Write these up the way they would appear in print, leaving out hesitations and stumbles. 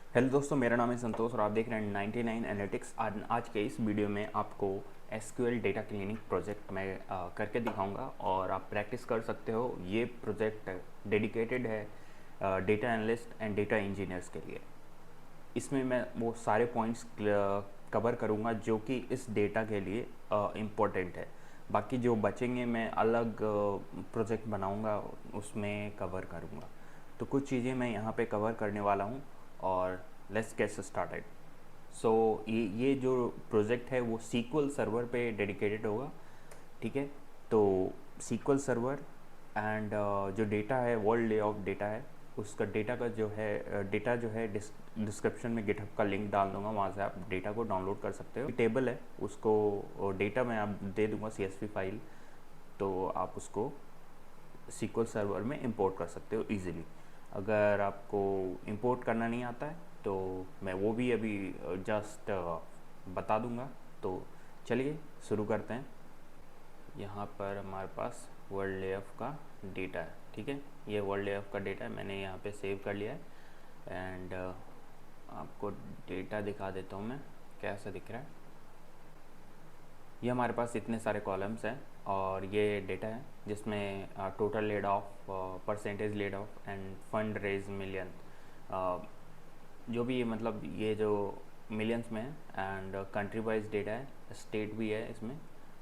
Hello दोस्तों, मेरा नाम है संतोष और आप देख रहे हैं 99 एनालिटिक्स। आज के इस वीडियो में आपको एसक्यूएल डेटा क्लीनिंग प्रोजेक्ट में करके दिखाऊंगा और आप प्रैक्टिस कर सकते हो। ये प्रोजेक्ट डेडिकेटेड है data analyst and data engineers के लिए। इसमें मैं वो सारे पॉइंट्स कवर करूंगा जो कि इस डेटा के लिए इम्पोर्टेंट है। बाकी जो बचेंगे मैं अलग प्रोजेक्ट बनाऊंगा, उसमें कवर करूंगा। तो कुछ चीज़ें मैं यहाँ पे कवर करने वाला हूँ और लेट्स गेट स्टार्टेड। सो ये जो प्रोजेक्ट है वो सीक्वल सर्वर पे डेडिकेटेड होगा, ठीक है। तो सीक्वल सर्वर एंड जो डेटा है, वर्ल्ड ले ऑफ डेटा है, उसका डेटा का जो है डेटा जो है डिस्क्रिप्शन में गिटहब का लिंक डाल दूंगा, वहाँ से आप डेटा को डाउनलोड कर सकते हो। टेबल है उसको डेटा मैं आप दे दूंगा CSV फाइल, तो आप उसको सीक्वल सर्वर में इंपोर्ट कर सकते हो इजीली। अगर आपको इंपोर्ट करना नहीं आता है तो मैं वो भी अभी जस्ट बता दूंगा। तो चलिए शुरू करते हैं। यहाँ पर हमारे पास वर्ल्ड लेआउट का डेटा है, ठीक है। ये वर्ल्ड लेआउट का डेटा है, मैंने यहाँ पे सेव कर लिया है एंड आपको डेटा दिखा देता हूँ मैं कैसा दिख रहा है। ये हमारे पास इतने सारे कॉलम्स हैं और ये डेटा है जिसमें total laid off, percentage laid off and fund raise million, जो भी मतलब ये जो मिलियंस में है एंड कंट्री वाइज डेटा है, स्टेट भी है इसमें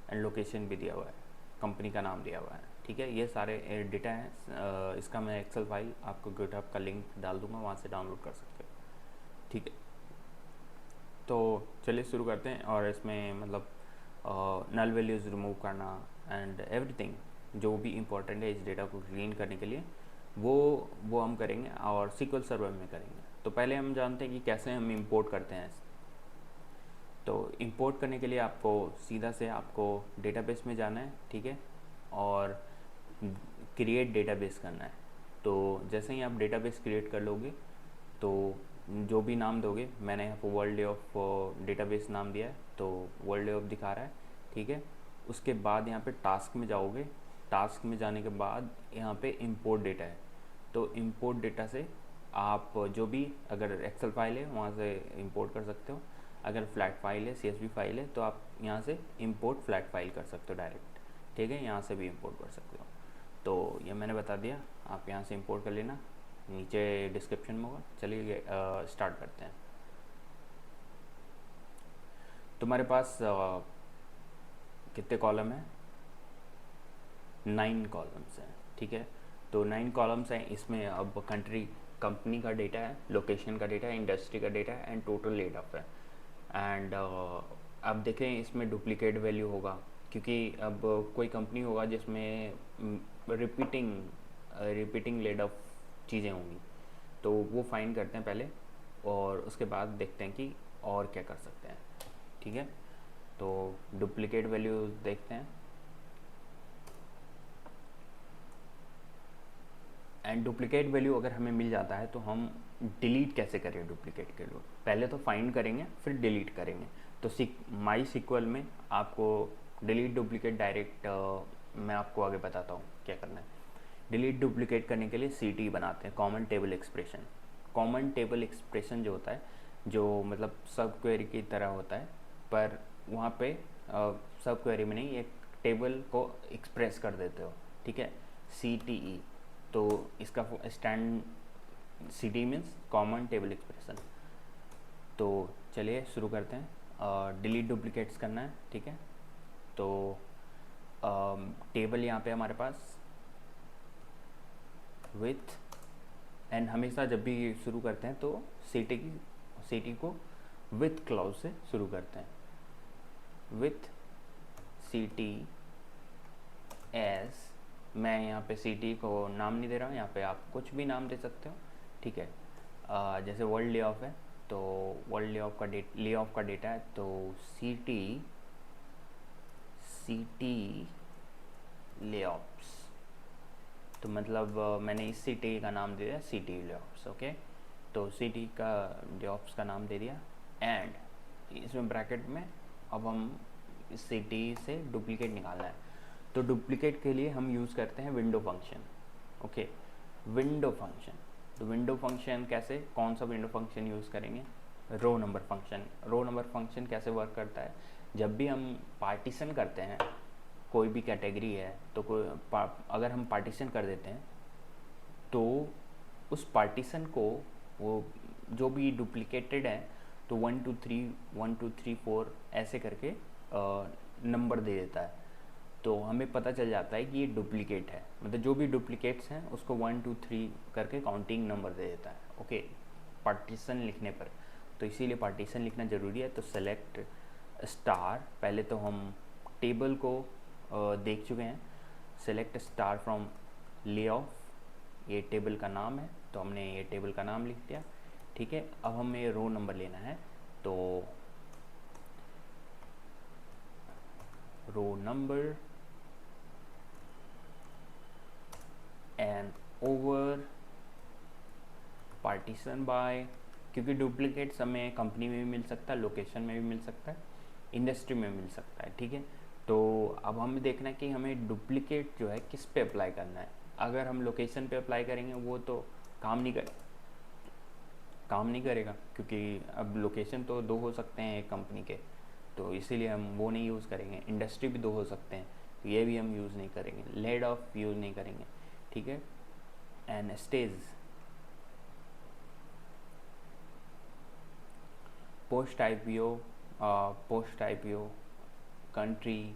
एंड लोकेशन भी दिया हुआ है, कंपनी का नाम दिया हुआ है, ठीक है। ये सारे डेटा हैं। इसका मैं एक्सेल फाइल आपको गिटहब का लिंक डाल दूंगा, वहाँ से डाउनलोड कर सकते हो, ठीक है। तो चलिए शुरू करते हैं और इसमें मतलब नल वैल्यूज़ रिमूव करना एंड एवरीथिंग जो भी इम्पोर्टेंट है इस डेटा को क्लीन करने के लिए वो हम करेंगे और सीक्वल सर्वर में करेंगे। तो पहले हम जानते हैं कि कैसे हम इंपोर्ट करते हैं। तो इंपोर्ट करने के लिए आपको सीधा से आपको डेटाबेस में जाना है, ठीक है, और क्रिएट डेटाबेस करना है। तो जैसे ही आप डेटाबेस क्रिएट कर लोगे तो जो भी नाम दोगे, मैंने यहाँ पर वर्ल्ड ऑफ डेटाबेस नाम दिया है तो वर्ल्ड ऑफ दिखा रहा है, ठीक है। उसके बाद यहाँ पे टास्क में जाओगे, टास्क में जाने के बाद यहाँ पे इंपोर्ट डेटा है। तो इंपोर्ट डेटा से आप जो भी, अगर एक्सेल फाइल है वहाँ से इंपोर्ट कर सकते हो, अगर फ्लैट फाइल है, CSV फाइल है, तो आप यहाँ से इंपोर्ट फ्लैट फाइल कर सकते हो डायरेक्ट, ठीक है। यहाँ से भी इंपोर्ट कर सकते हो। तो ये मैंने बता दिया, आप यहाँ से इंपोर्ट कर लेना, नीचे डिस्क्रिप्शन में होगा। चलिए स्टार्ट करते हैं। तुम्हारे पास कितने कॉलम हैं? 9 कॉलम्स हैं, ठीक है। तो 9 कॉलम्स हैं, इसमें अब कंपनी का डेटा है, लोकेशन का डेटा है, इंडस्ट्री का डेटा है एंड टोटल लेड ऑफ है। एंड अब देखें इसमें डुप्लीकेट वैल्यू होगा, क्योंकि अब कोई कंपनी होगा जिसमें रिपीटिंग लेड ऑफ चीज़ें होंगी, तो वो फाइंड करते हैं पहले और उसके बाद देखते हैं कि और क्या कर सकते हैं, ठीक है। तो डुप्लीकेट वैल्यू देखते हैं एंड डुप्लीकेट वैल्यू अगर हमें मिल जाता है तो हम डिलीट कैसे करें डुप्लीकेट के लिए। पहले तो फाइंड करेंगे फिर डिलीट करेंगे। तो माई सीक्वल में आपको डिलीट डुप्लीकेट डायरेक्ट मैं आपको आगे बताता हूँ क्या करना है। डिलीट डुप्लीकेट करने के लिए CT बनाते हैं, common table expression. Common table expression जो होता है, जो मतलब सब क्वेरी की तरह होता है, पर वहाँ पे सब क्वेरी में नहीं, एक टेबल को एक्सप्रेस कर देते हो, ठीक है, CTE। तो इसका stand CT means common table expression. तो चलिए शुरू करते हैं। डिलीट डुप्लीकेट्स करना है, ठीक है। तो टेबल यहाँ पे हमारे पास विथ एंड, हमेशा जब भी शुरू करते हैं तो CT को विथ क्लाउज से शुरू करते हैं। विथ CT एस, मैं यहाँ पे CT को नाम नहीं दे रहा हूँ, यहाँ पे आप कुछ भी नाम दे सकते हो, ठीक है। जैसे वर्ल्ड ले ऑफ है तो वर्ल्ड ले ऑफ का डेटा है, तो CT ले ऑफ्स, तो मतलब मैंने इस CT का नाम दे दिया CT ले ऑफ्स, ओके। तो CT का ले ऑफ्स का नाम दे दिया एंड इसमें ब्रैकेट में अब हम इस CT से डुप्लीकेट निकालना है। तो डुप्लीकेट के लिए हम यूज़ करते हैं window function, okay. Window function तो विंडो फंक्शन कैसे, कौन सा विंडो फंक्शन यूज़ करेंगे, row number function. Row number function कैसे वर्क करता है, जब भी हम पार्टीशन करते हैं कोई भी कैटेगरी है तो अगर हम पार्टीशन कर देते हैं तो उस पार्टीशन को वो जो भी डुप्लिकेटेड है तो 1 2 3 1 2 3 4 ऐसे करके नंबर दे देता है। तो हमें पता चल जाता है कि ये डुप्लीकेट है, मतलब जो भी डुप्लीकेट्स हैं उसको 1 2 3 करके काउंटिंग नंबर दे देता है। ओके, पार्टीशन लिखने पर, तो इसीलिए पार्टीशन लिखना ज़रूरी है। तो सेलेक्ट स्टार, पहले तो हम टेबल को देख चुके हैं, select star from lay of, ये टेबल का नाम है तो हमने ये टेबल का नाम लिख दिया। ठीक है, अब हमें रो नंबर लेना है, तो row number and over partition by, क्योंकि डुप्लीकेट्स हमें कंपनी में भी मिल सकता है, लोकेशन में भी मिल सकता है, इंडस्ट्री में मिल सकता है। ठीक है, तो अब हमें देखना है कि हमें डुप्लीकेट जो है किस पे अप्लाई करना है। अगर हम लोकेशन पे अप्लाई करेंगे वो तो काम नहीं करेगा, क्योंकि अब लोकेशन तो दो हो सकते हैं एक कंपनी के, तो इसीलिए हम वो नहीं यूज़ करेंगे। इंडस्ट्री भी दो हो सकते हैं, तो ये भी हम यूज़ नहीं करेंगे। लेड ऑफ यूज़ नहीं करेंगे। ठीक है, and stage, post IPO, country,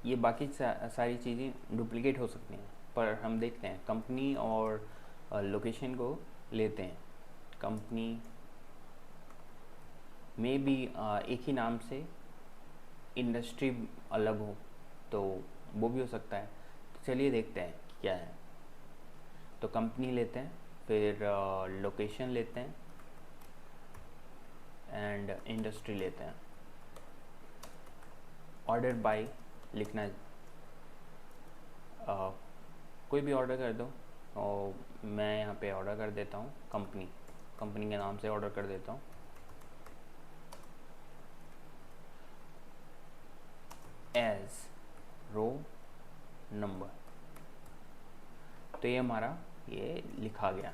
ये बाकी सारी चीज़ें डुप्लीकेट हो सकती हैं, पर हम देखते हैं कंपनी और लोकेशन को लेते हैं। कंपनी में भी एक ही नाम से इंडस्ट्री अलग हो तो वो भी हो सकता है। तो चलिए देखते हैं क्या है। तो कंपनी लेते हैं, फिर लोकेशन लेते हैं एंड इंडस्ट्री लेते हैं। ऑर्डर बाय लिखना है, कोई भी ऑर्डर कर दो, और मैं यहाँ पे ऑर्डर कर देता हूँ कंपनी के नाम से ऑर्डर कर देता हूँ। एज रो नंबर, तो ये हमारा ये लिखा गया,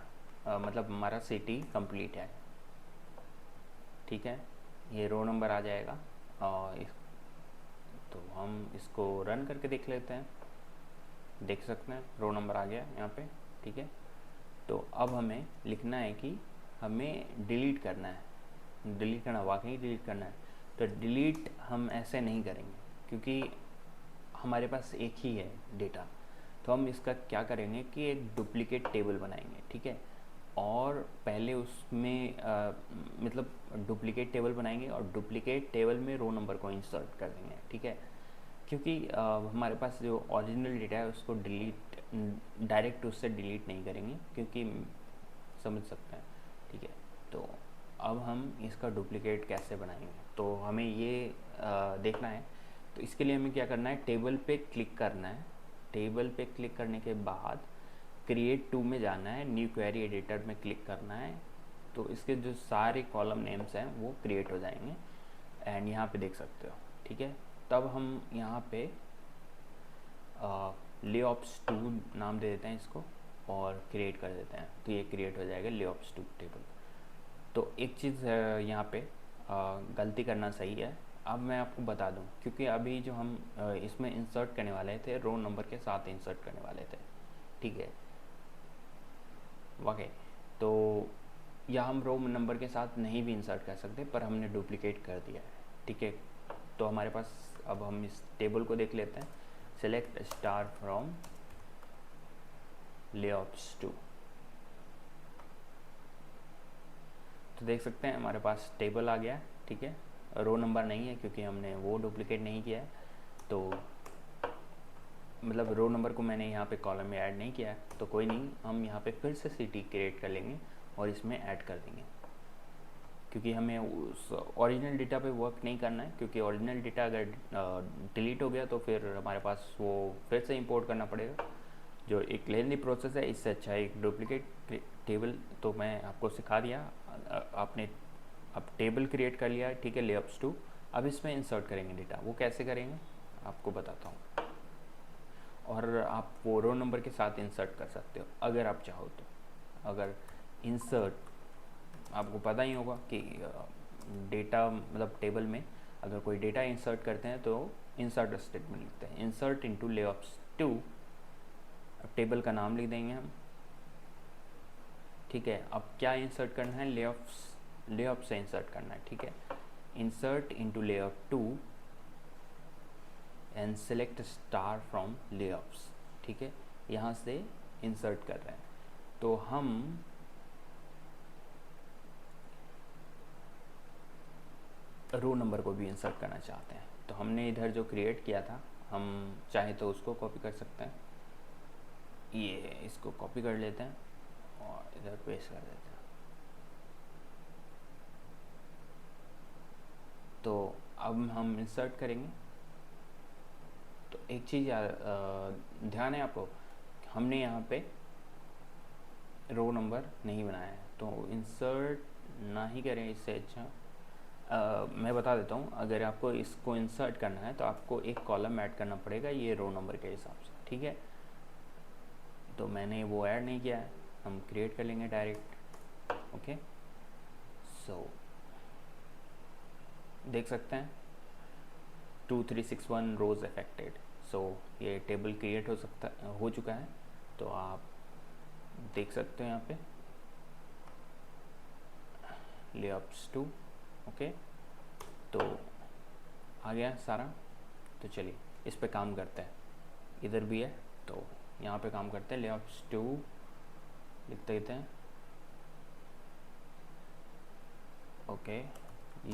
मतलब हमारा सिटी कंप्लीट है। ठीक है, ये रो नंबर आ जाएगा, और तो हम इसको रन करके देख लेते हैं। देख सकते हैं रो नंबर आ गया यहाँ पे। ठीक है, तो अब हमें लिखना है कि हमें डिलीट करना है, डिलीट करना, वाकई डिलीट करना है। तो डिलीट हम ऐसे नहीं करेंगे क्योंकि हमारे पास एक ही है डेटा, तो हम इसका क्या करेंगे कि एक डुप्लीकेट टेबल बनाएंगे। ठीक है, और पहले उसमें मतलब डुप्लीकेट टेबल बनाएंगे और डुप्लीकेट टेबल में रो नंबर को इंसर्ट कर देंगे। ठीक है, क्योंकि हमारे पास जो ओरिजिनल डेटा है उसको डिलीट डायरेक्ट उससे डिलीट नहीं करेंगे, क्योंकि समझ सकते हैं। ठीक है, तो अब हम इसका डुप्लीकेट कैसे बनाएंगे, तो हमें ये देखना है। तो इसके लिए हमें क्या करना है, टेबल पे क्लिक करना है। टेबल पे क्लिक करने के बाद क्रिएट टू में जाना है, न्यू क्वेरी एडिटर में क्लिक करना है, तो इसके जो सारे कॉलम नेम्स हैं वो क्रिएट हो जाएंगे, एंड यहाँ पे देख सकते हो। ठीक है, तब हम यहाँ पे लेऑप्स 2 नाम दे देते हैं इसको और क्रिएट कर देते हैं, तो ये क्रिएट हो जाएगा लेऑप्स 2 टेबल। तो एक चीज़ यहाँ पे गलती करना सही है, अब मैं आपको बता दूं, क्योंकि अभी जो हम इसमें इंसर्ट करने वाले थे रो नंबर के साथ इंसर्ट करने वाले थे। ठीक है, ओके, तो या हम रो नंबर के साथ नहीं भी इंसर्ट कर सकते, पर हमने डुप्लीकेट कर दिया है। ठीक है, तो हमारे पास, अब हम इस टेबल को देख लेते हैं। सेलेक्ट स्टार फ्रॉम लेऑप्स 2, तो देख सकते हैं हमारे पास टेबल आ गया। ठीक है, रो नंबर नहीं है क्योंकि हमने वो डुप्लीकेट नहीं किया है, तो मतलब रो नंबर को मैंने यहाँ पे कॉलम में ऐड नहीं किया है, तो कोई नहीं, हम यहाँ पे फिर से सिटी क्रिएट कर लेंगे और इसमें ऐड कर देंगे, क्योंकि हमें उस ओरिजिनल डेटा पे वर्क नहीं करना है, क्योंकि ओरिजिनल डेटा अगर डिलीट हो गया तो फिर हमारे पास वो फिर से इंपोर्ट करना पड़ेगा, जो एक लेंदी प्रोसेस है। इससे अच्छा एक डुप्लीकेट टेबल तो मैं आपको सिखा दिया, आपने अब टेबल क्रिएट कर लिया है। ठीक है, लेऑप्स 2, अब इसमें इंसर्ट करेंगे डेटा, वो कैसे करेंगे आपको बताता हूँ, और आप वो रो नंबर के साथ इंसर्ट कर सकते हो अगर आप चाहो तो। अगर इंसर्ट, आपको पता ही होगा कि डेटा मतलब टेबल में अगर कोई डेटा इंसर्ट करते हैं तो इंसर्ट स्टेटमेंट लिखते हैं, इंसर्ट इनटू लेआउट्स 2। अब टेबल का नाम लिख देंगे हम, ठीक है। अब क्या इंसर्ट करना है, लेआउट से इंसर्ट करना है, ठीक है। Insert into layout 2 and select star from layouts, ठीक है। यहाँ से इंसर्ट कर रहे हैं, तो हम रो नंबर को भी इंसर्ट करना चाहते हैं। तो हमने इधर जो क्रिएट किया था, हम चाहे तो उसको कॉपी कर सकते हैं, ये इसको कॉपी कर लेते हैं और इधर पेस्ट कर देते हैं। तो अब हम इंसर्ट करेंगे, तो एक चीज़ ध्यान है आपको, हमने यहाँ पे रो नंबर नहीं बनाया है, तो इंसर्ट ना ही करें, इससे अच्छा मैं बता देता हूँ। अगर आपको इसको इंसर्ट करना है तो आपको एक कॉलम ऐड करना पड़ेगा ये रो नंबर के हिसाब से, ठीक है। तो मैंने वो ऐड नहीं किया है, हम क्रिएट कर लेंगे डायरेक्ट। ओके, सो देख सकते हैं 2361 रोज अफेक्टेड। सो ये टेबल क्रिएट हो चुका है, तो आप देख सकते हो यहाँ पे लेआउट्स 2। ओके, तो आ गया सारा। तो चलिए इस पे काम करते हैं, इधर भी है तो यहाँ पे काम करते हैं। लेआउट्स 2 लिख देते हैं। Okay,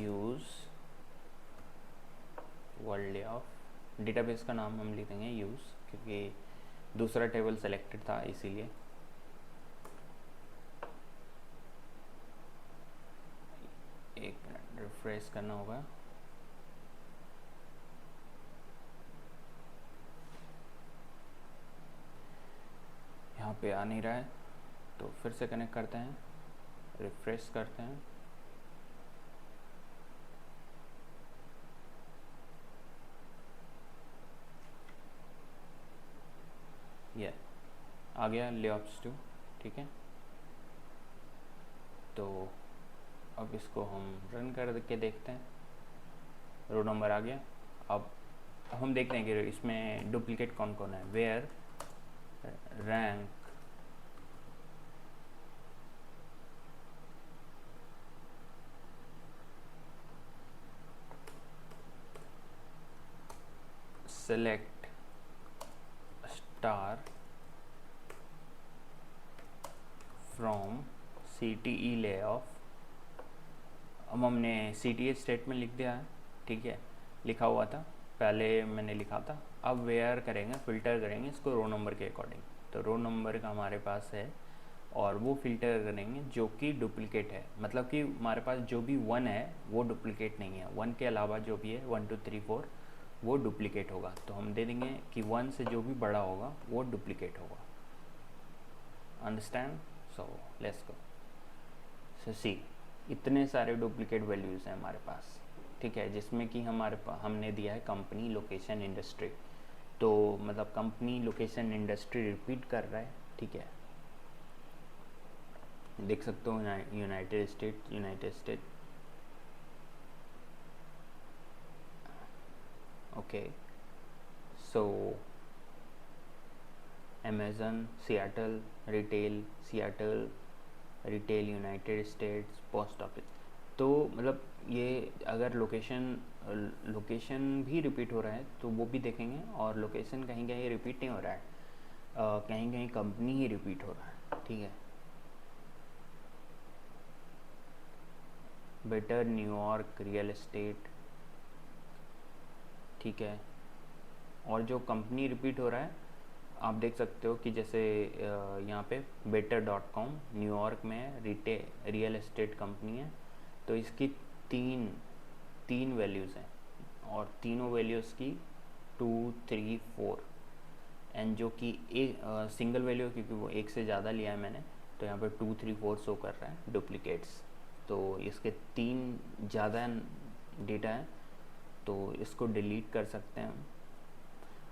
use world layout, database का नाम हम लिख देंगे यूज़, क्योंकि दूसरा टेबल सेलेक्टेड था इसीलिए। एक मिनट रिफ्रेश करना होगा। यहाँ पे आ नहीं रहा है, तो फिर से कनेक्ट करते हैं, रिफ्रेश करते हैं। ये आ गया लेआउट्स 2, ठीक है। तो अब इसको हम रन करके देखते हैं, रो नंबर आ गया। अब हम देखते हैं कि इसमें डुप्लीकेट कौन कौन है। Where rank select star from CTE layout. अब हमने CTE स्टेटमेंट लिख दिया है, ठीक है, लिखा हुआ था पहले मैंने लिखा था। अब वेयर करेंगे, फ़िल्टर करेंगे इसको रो नंबर के अकॉर्डिंग। तो रो नंबर का हमारे पास है और वो फ़िल्टर करेंगे जो कि डुप्लीकेट है, मतलब कि हमारे पास जो भी 1 है वो डुप्लीकेट नहीं है, 1 के अलावा जो भी है 1 2 3 4 वो डुप्लीकेट होगा। तो हम दे देंगे कि 1 से जो भी बड़ा होगा वो डुप्लीकेट होगा। अंडरस्टैंड? सो लेट्स गो। सो सी, इतने सारे डुप्लीकेट वैल्यूज़ हैं हमारे पास, ठीक है, जिसमें कि हमने दिया है कंपनी लोकेशन इंडस्ट्री। तो मतलब कंपनी लोकेशन इंडस्ट्री रिपीट कर रहा है, ठीक है। देख सकते हो United State. Okay, so Amazon Seattle retail United States post office. तो मतलब ये अगर लोकेशन भी रिपीट हो रहा है तो वो भी देखेंगे, और लोकेशन कहीं कहीं रिपीट नहीं हो रहा है, कहीं कहीं कंपनी ही रिपीट हो रहा है, ठीक है। बेटर न्यूयॉर्क रियल एस्टेट, ठीक है। और जो कंपनी रिपीट हो रहा है आप देख सकते हो कि जैसे यहाँ पे better.com न्यूयॉर्क में रियल एस्टेट कंपनी है, तो इसकी तीन वैल्यूज़ हैं और तीनों वैल्यूज़ की 2 3 4 एंड जो कि एक सिंगल वैल्यू, क्योंकि वो एक से ज़्यादा लिया है मैंने, तो यहाँ पे 2 3 4 शो कर रहा है डुप्लीकेट्स। तो इसके 3 ज़्यादा डेटा है, तो इसको डिलीट कर सकते हैं हम।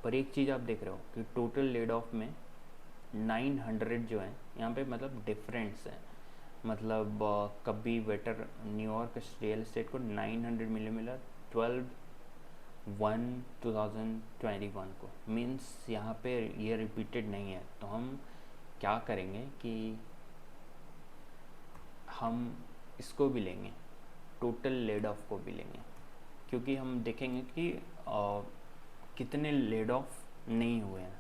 पर एक चीज़ आप देख रहे हो कि टोटल लेड ऑफ में 900 जो है यहाँ पे मतलब डिफरेंस है। मतलब कभी वेटर न्यूयॉर्क रियल एस्टेट को 900 मिलियन मिला 12/1/2021 को, मीन्स यहाँ पे ये रिपीटेड नहीं है। तो हम क्या करेंगे कि हम इसको भी लेंगे, टोटल लेड ऑफ को भी लेंगे, क्योंकि हम देखेंगे कि कितने लेड ऑफ नहीं हुए हैं।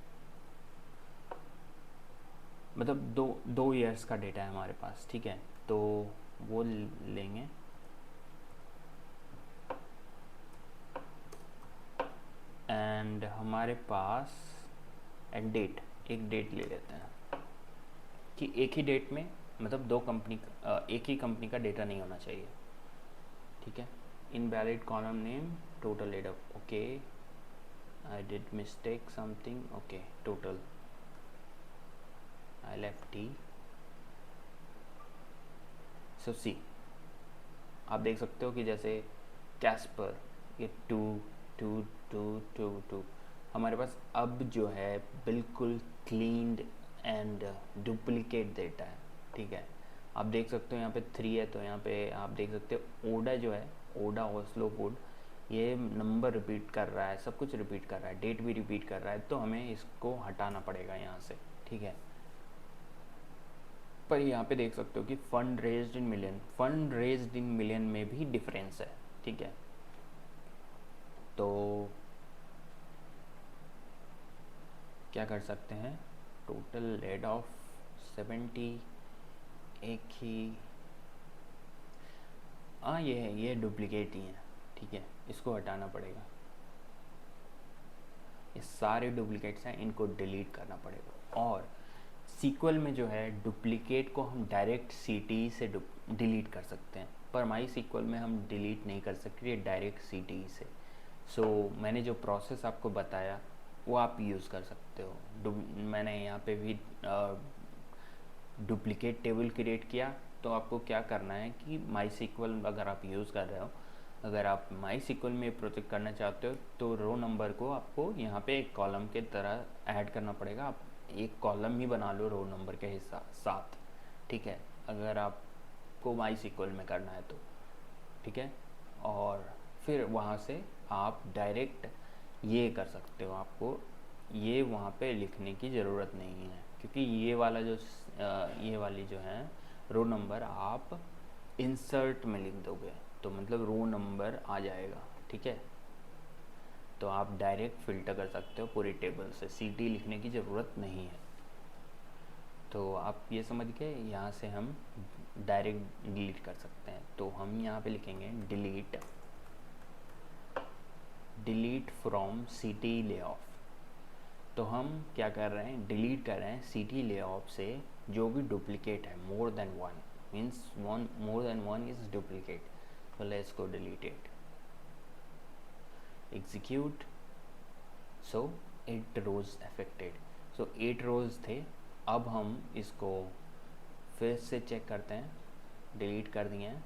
मतलब दो ईयर्स का डेटा है हमारे पास, ठीक है, तो वो लेंगे। एंड हमारे पास एंड डेट, एक डेट ले लेते हैं कि एक ही डेट में मतलब एक ही कंपनी का डेटा नहीं होना चाहिए, ठीक है। Invalid column name total laid of, okay I did mistake something, okay total I left T। सो सी, आप देख सकते हो कि जैसे कैस्पर ये 2 2 2 2 2 हमारे पास अब जो है बिल्कुल क्लीन्ड एंड डुप्लीकेट डेटा है, ठीक है। आप देख सकते हो यहाँ पे 3 है, तो यहाँ पे आप देख सकते हो ओडा जो है, ओडा ओस्लो वुड, ये नंबर रिपीट कर रहा है, सब कुछ रिपीट कर रहा है, डेट भी रिपीट कर रहा है, तो हमें इसको हटाना पड़ेगा यहाँ से, ठीक है। पर यहाँ पे देख सकते हो कि फंड रेज्ड इन मिलियन में भी डिफरेंस है, ठीक है। तो क्या कर सकते हैं, टोटल लेड ऑफ 70, एक ही, हाँ ये है, ये डुप्लीकेट ही है, ठीक है, इसको हटाना पड़ेगा। ये सारे डुप्लीकेट्स हैं, इनको डिलीट करना पड़ेगा। और सीक्वल में जो है डुप्लीकेट को हम डायरेक्ट CTE से डिलीट कर सकते हैं, पर माई सीक्वल में हम डिलीट नहीं कर सकते, डायरेक्ट CTE से। सो मैंने जो प्रोसेस आपको बताया वो आप यूज़ कर सकते हो। मैंने यहाँ पे भी डुप्लीकेट टेबल क्रिएट किया। तो आपको क्या करना है कि माई सीक्वल अगर आप यूज़ कर रहे हो, अगर आप माई सीक्वल में प्रोजेक्ट करना चाहते हो, तो रो नंबर को आपको यहाँ पे एक कॉलम के तरह ऐड करना पड़ेगा। आप एक कॉलम ही बना लो रो नंबर के साथ, ठीक है, अगर आपको माई सीक्वल में करना है तो, ठीक है। और फिर वहाँ से आप डायरेक्ट ये कर सकते हो, आपको ये वहाँ पे लिखने की ज़रूरत नहीं है, क्योंकि ये वाला जो ये वाली जो है रो नंबर आप इंसर्ट में लिख दोगे तो मतलब रो नंबर आ जाएगा, ठीक है। तो आप डायरेक्ट फ़िल्टर कर सकते हो पूरी टेबल से, CT लिखने की ज़रूरत नहीं है। तो आप ये समझ के यहाँ से हम डायरेक्ट डिलीट कर सकते हैं। तो हम यहाँ पे लिखेंगे डिलीट फ्रॉम CT लेऑफ। तो हम क्या कर रहे हैं, डिलीट कर रहे हैं CT लेऑफ से जो भी डुप्लीकेट है, more than one, means more than one is duplicate. So let's go delete it, execute। So 8 rows affected, so 8 rows थे। अब हम इसको फिर से चेक करते हैं, डिलीट कर दिए हैं।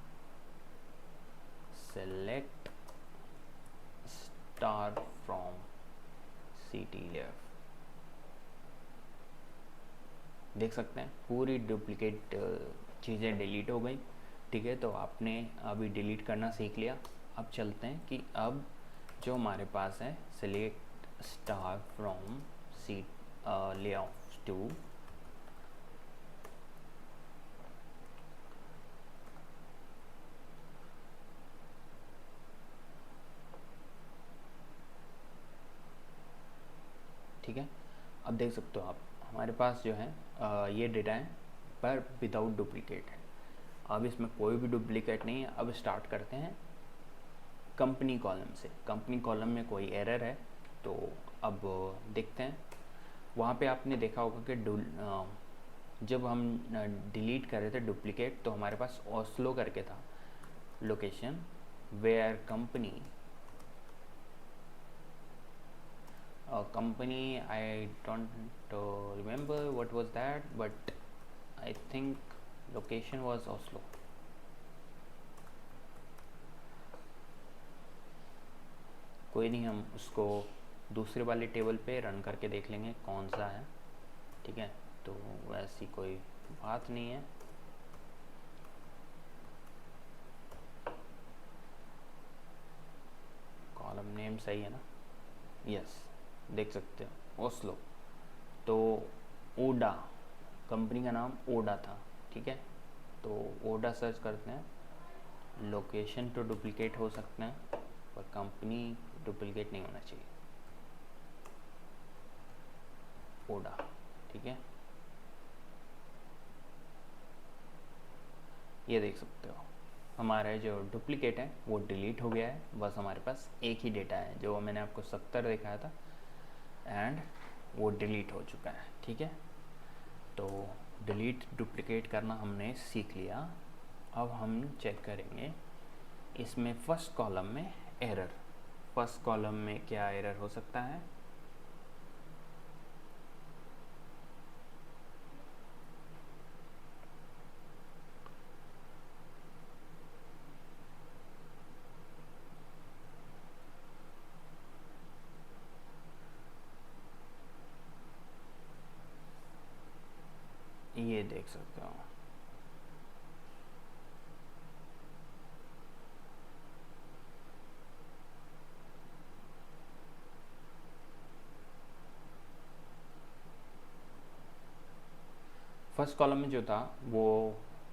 Select star from CT layer, देख सकते हैं पूरी डुप्लीकेट चीज़ें डिलीट हो गई, ठीक है। तो आपने अभी डिलीट करना सीख लिया। अब चलते हैं कि अब जो हमारे पास है, सेलेक्ट स्टार फ्रॉम लेआउट 2, ठीक है। अब देख सकते हो आप, हमारे पास जो है ये डेटा है पर विदाउट डुप्लीकेट है। अब इसमें कोई भी डुप्लीकेट नहीं है। अब स्टार्ट करते हैं कंपनी कॉलम से। कंपनी कॉलम में कोई एरर है तो अब देखते हैं। वहाँ पे आपने देखा होगा कि जब हम डिलीट कर रहे थे डुप्लीकेट, तो हमारे पास ओस्लो करके था location, where company I don't remember what was that, but I think location was Oslo। कोई नहीं, हम उसको दूसरे वाले टेबल पे रन करके देख लेंगे कौन सा है, ठीक है। तो वैसी कोई बात नहीं है। कॉलम नेम सही है ना? यस, देख सकते हो ओस्लो। तो ओडा, कंपनी का नाम ओडा था, ठीक है। तो ओडा सर्च करते हैं। लोकेशन तो डुप्लीकेट हो सकते हैं पर कंपनी डुप्लीकेट नहीं होना चाहिए। ओडा, ठीक है। ये देख सकते हो हमारा जो डुप्लीकेट है वो डिलीट हो गया है। बस हमारे पास एक ही डेटा है, जो मैंने आपको 70 दिखाया था, एंड वो डिलीट हो चुका है, ठीक है। तो डिलीट डुप्लीकेट करना हमने सीख लिया। अब हम चेक करेंगे इसमें फर्स्ट कॉलम में एरर। फर्स्ट कॉलम में क्या एरर हो सकता है? ये देख सकते हो। फर्स्ट कॉलम में जो था वो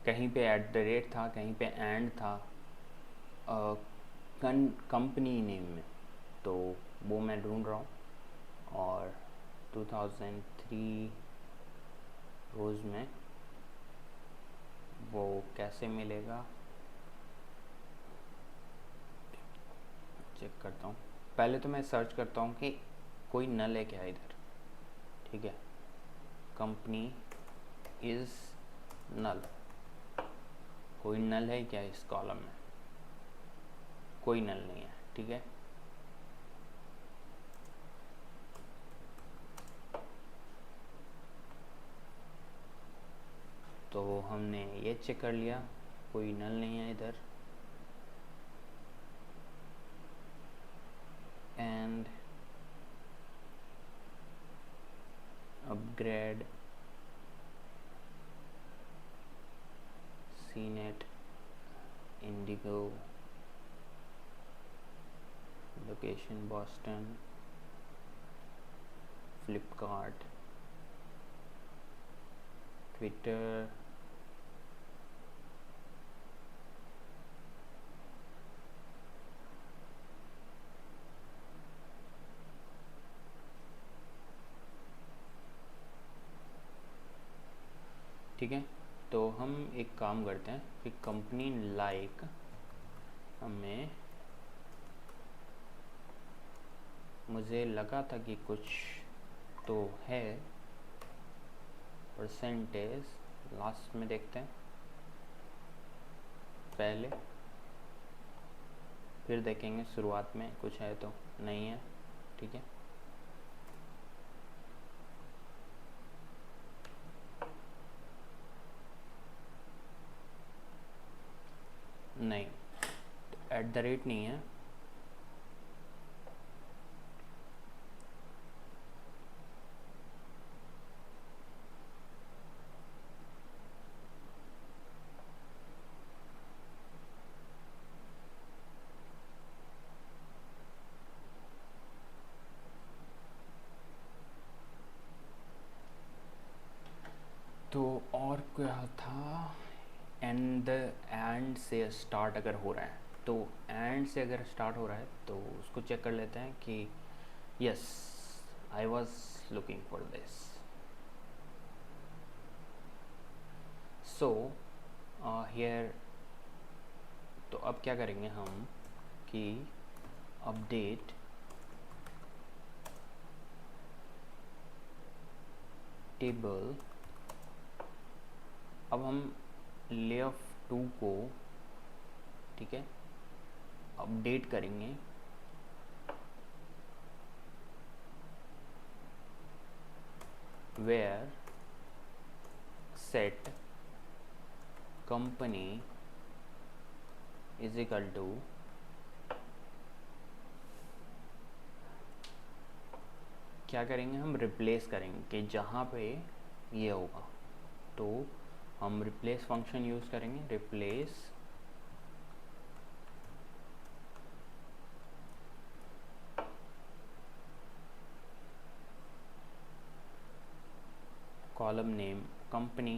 कहीं पे एट द रेट था, कहीं पे एंड था कंपनी नेम में। तो वो मैं ढूंढ रहा हूँ, और 2003 रोज़ में वो कैसे मिलेगा चेक करता हूँ। पहले तो मैं सर्च करता हूँ कि कोई नल है क्या इधर, ठीक है। कंपनी इज़ नल, कोई नल है क्या इस कॉलम में? कोई नल नहीं है, ठीक है। तो हमने ये चेक कर लिया, कोई नल नहीं है इधर। And upgrade senate Indigo, location Boston, Flipkart, Twitter, ठीक है। तो हम एक काम करते हैं कि कंपनी लाइक हमें, मुझे लगा था कि कुछ तो है, परसेंटेज लास्ट में देखते हैं पहले, फिर देखेंगे शुरुआत में कुछ है तो नहीं है, ठीक है। नहीं, एट द रेट नहीं है। तो और क्या था, एंड से स्टार्ट अगर हो रहा है, तो एंड से अगर स्टार्ट हो रहा है तो उसको चेक कर लेते हैं कि yes, I was looking for this. So here, तो अब क्या करेंगे हम कि अपडेट टेबल, अब हम लेआउट 2 को, ठीक है, अपडेट करेंगे। Where set company is equal to क्या करेंगे हम, रिप्लेस करेंगे कि जहाँ पे ये होगा। तो हम रिप्लेस फंक्शन यूज़ करेंगे, रिप्लेस कॉलम नेम कंपनी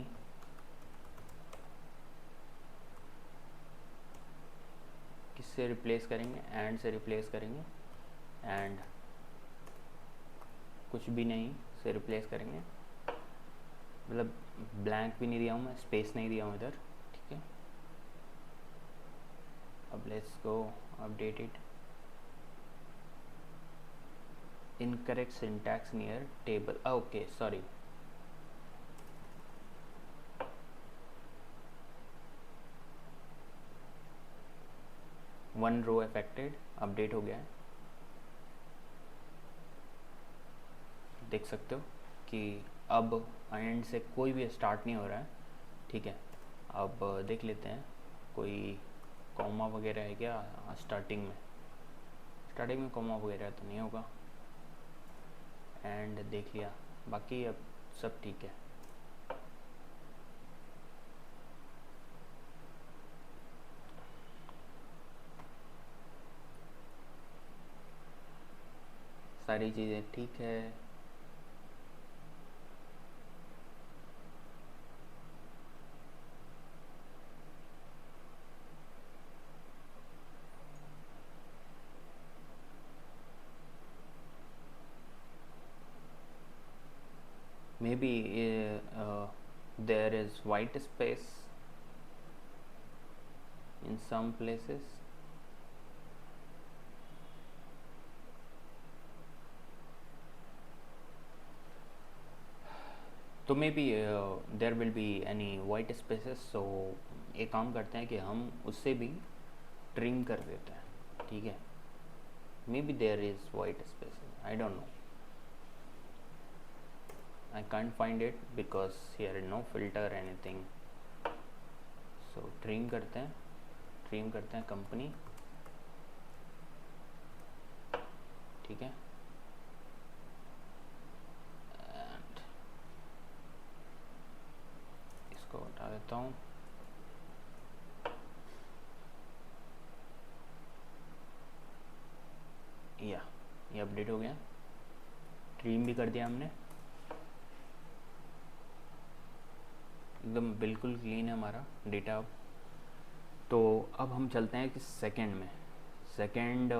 किससे रिप्लेस करेंगे, एंड से रिप्लेस करेंगे, एंड कुछ भी नहीं से रिप्लेस करेंगे, मतलब ब्लैंक भी नहीं दिया हूँ मैं, स्पेस नहीं दिया हूँ इधर, ठीक है। अब let's go update it, incorrect syntax near table, okay sorry, one row affected, update हो गया है। देख सकते हो कि अब एंड से कोई भी स्टार्ट नहीं हो रहा है, ठीक है। अब देख लेते हैं कोई कॉमा वगैरह है क्या स्टार्टिंग में कॉमा वगैरह तो नहीं होगा, एंड देख लिया, बाकी अब सब ठीक है। सारी चीज़ें ठीक है। Maybe there is white space in some places. तो may be there will be any white spaces, so एक काम करते हैं कि हम उससे भी ट्रिम कर देते हैं, ठीक है। मे be there is white spaces, I don't know, I can't find it because here is no filter anything. So trim करते हैं कंपनी, ठीक है। एंड इसको हटा देता हूँ, या ये अपडेट हो गया, ट्रिम भी कर दिया हमने, एकदम बिल्कुल क्लीन है हमारा डेटा। अब तो अब हम चलते हैं कि सेकंड में, सेकंड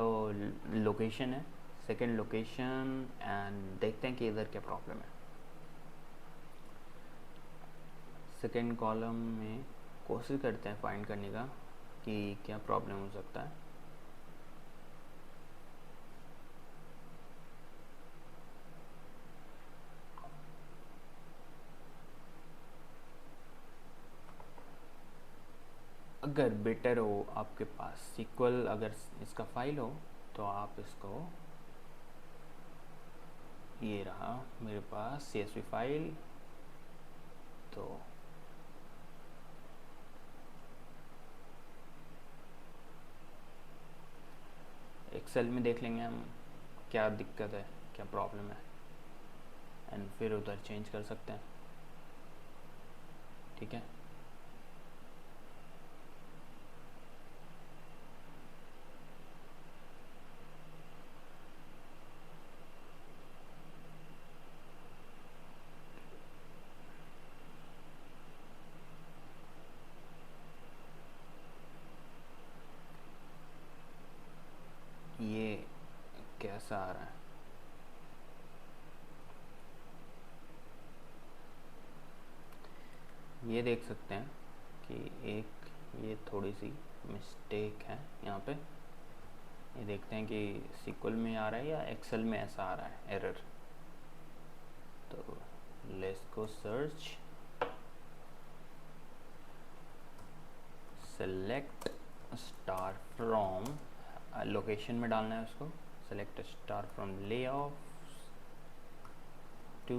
लोकेशन है, सेकंड लोकेशन, एंड देखते हैं कि इधर क्या प्रॉब्लम है। सेकंड कॉलम में कोशिश करते हैं फाइंड करने का कि क्या प्रॉब्लम हो सकता है। अगर बेटर हो आपके पास सीक्वल, अगर इसका फाइल हो तो आप इसको, ये रहा मेरे पास CSV फाइल, तो एक्सेल में देख लेंगे हम क्या दिक्कत है, क्या प्रॉब्लम है, एंड फिर उधर चेंज कर सकते हैं, ठीक है। ये कैसा आ रहा है, ये देख सकते हैं कि एक ये थोड़ी सी मिस्टेक है यहाँ पे, ये देखते हैं कि सीक्वल में आ रहा है या एक्सेल में ऐसा आ रहा है एरर। तो let's go search, select star from, location में डालना है उसको, select star from layout two,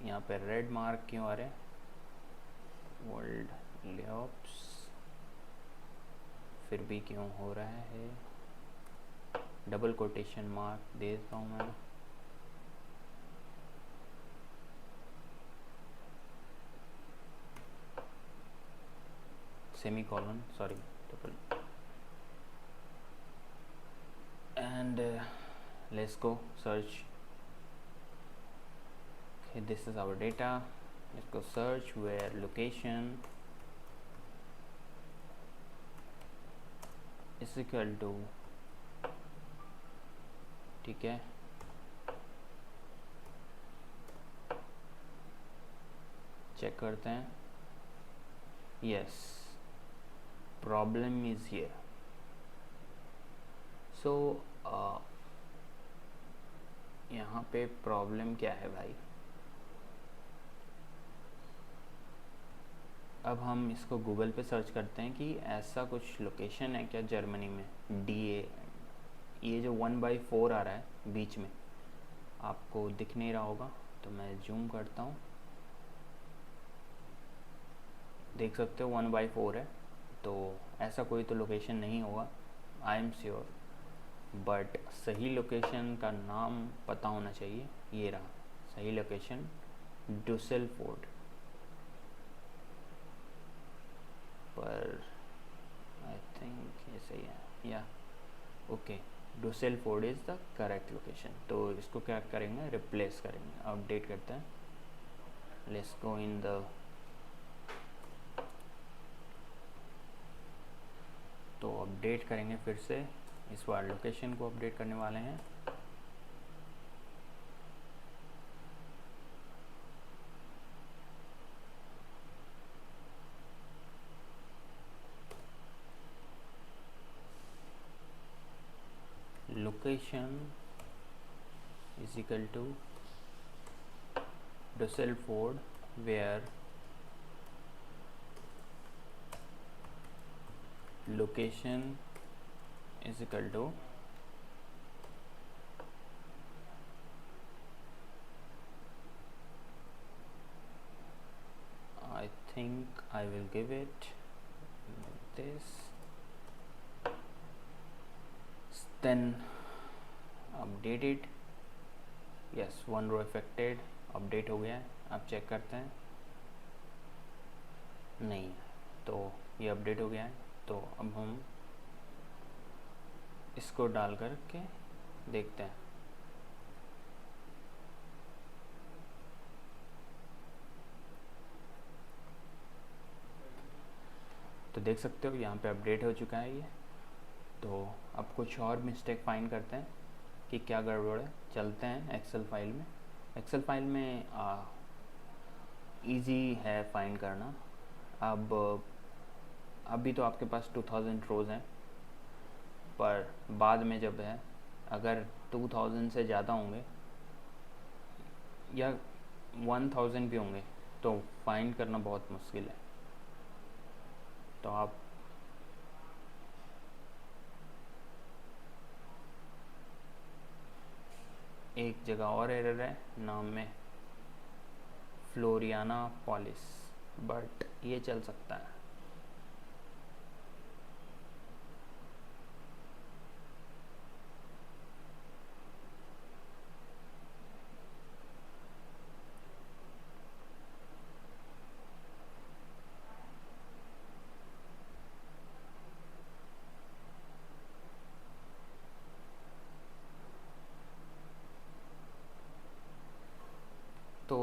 यहाँ पे रेड मार्क क्यों आ रहे हैं, वर्ल्ड लेआउट्स, फिर भी क्यों हो रहा है, डबल कोटेशन मार्क दे देता हूँ मैं, semicolon, sorry, triple, and let's go search. Okay, this is our data. Let's go search where location is equal to, ठीक है, चेक करते हैं. Yes, problem is here. So यहाँ पे प्रॉब्लम क्या है भाई? अब हम इसको गूगल पे सर्च करते हैं कि ऐसा कुछ लोकेशन है क्या जर्मनी में, DA. ये जो 1/4 आ रहा है बीच में, आपको दिख नहीं रहा होगा तो मैं जूम करता हूँ. देख सकते हो 1/4 है, तो ऐसा कोई तो लोकेशन नहीं होगा, आई एम श्योर. बट सही लोकेशन का नाम पता होना चाहिए. ये रहा सही लोकेशन, डुसेलफोर्ड. पर आई थिंक ये सही है, या okay, Dusseldorf is the correct location. तो इसको क्या करेंगे, रिप्लेस करेंगे, अपडेट करते हैं. लेट्स गो इन द, तो अपडेट करेंगे फिर से. इस बार लोकेशन को अपडेट करने वाले हैं. Location is equal to Dusseldorf where location is equal to I think I will give it like this, then update it. yes, one row affected, update हो गया है. अब चेक करते हैं, नहीं, तो ये अपडेट हो गया है. तो अब हम इसको डाल कर के देखते हैं. तो देख सकते हो यहाँ पे अपडेट हो चुका है ये. तो अब कुछ और मिस्टेक फाइंड करते हैं कि क्या गड़बड़ है. चलते हैं एक्सेल फाइल में. एक्सेल फाइल में इजी है फाइंड करना. अब अभी तो आपके पास 2000 रोज़ हैं, पर बाद में जब है, अगर 2000 से ज़्यादा होंगे या 1000 भी होंगे तो फाइंड करना बहुत मुश्किल है. तो आप एक जगह और एरर है नाम में, फ्लोरियाना पॉलिस, बट ये चल सकता है. तो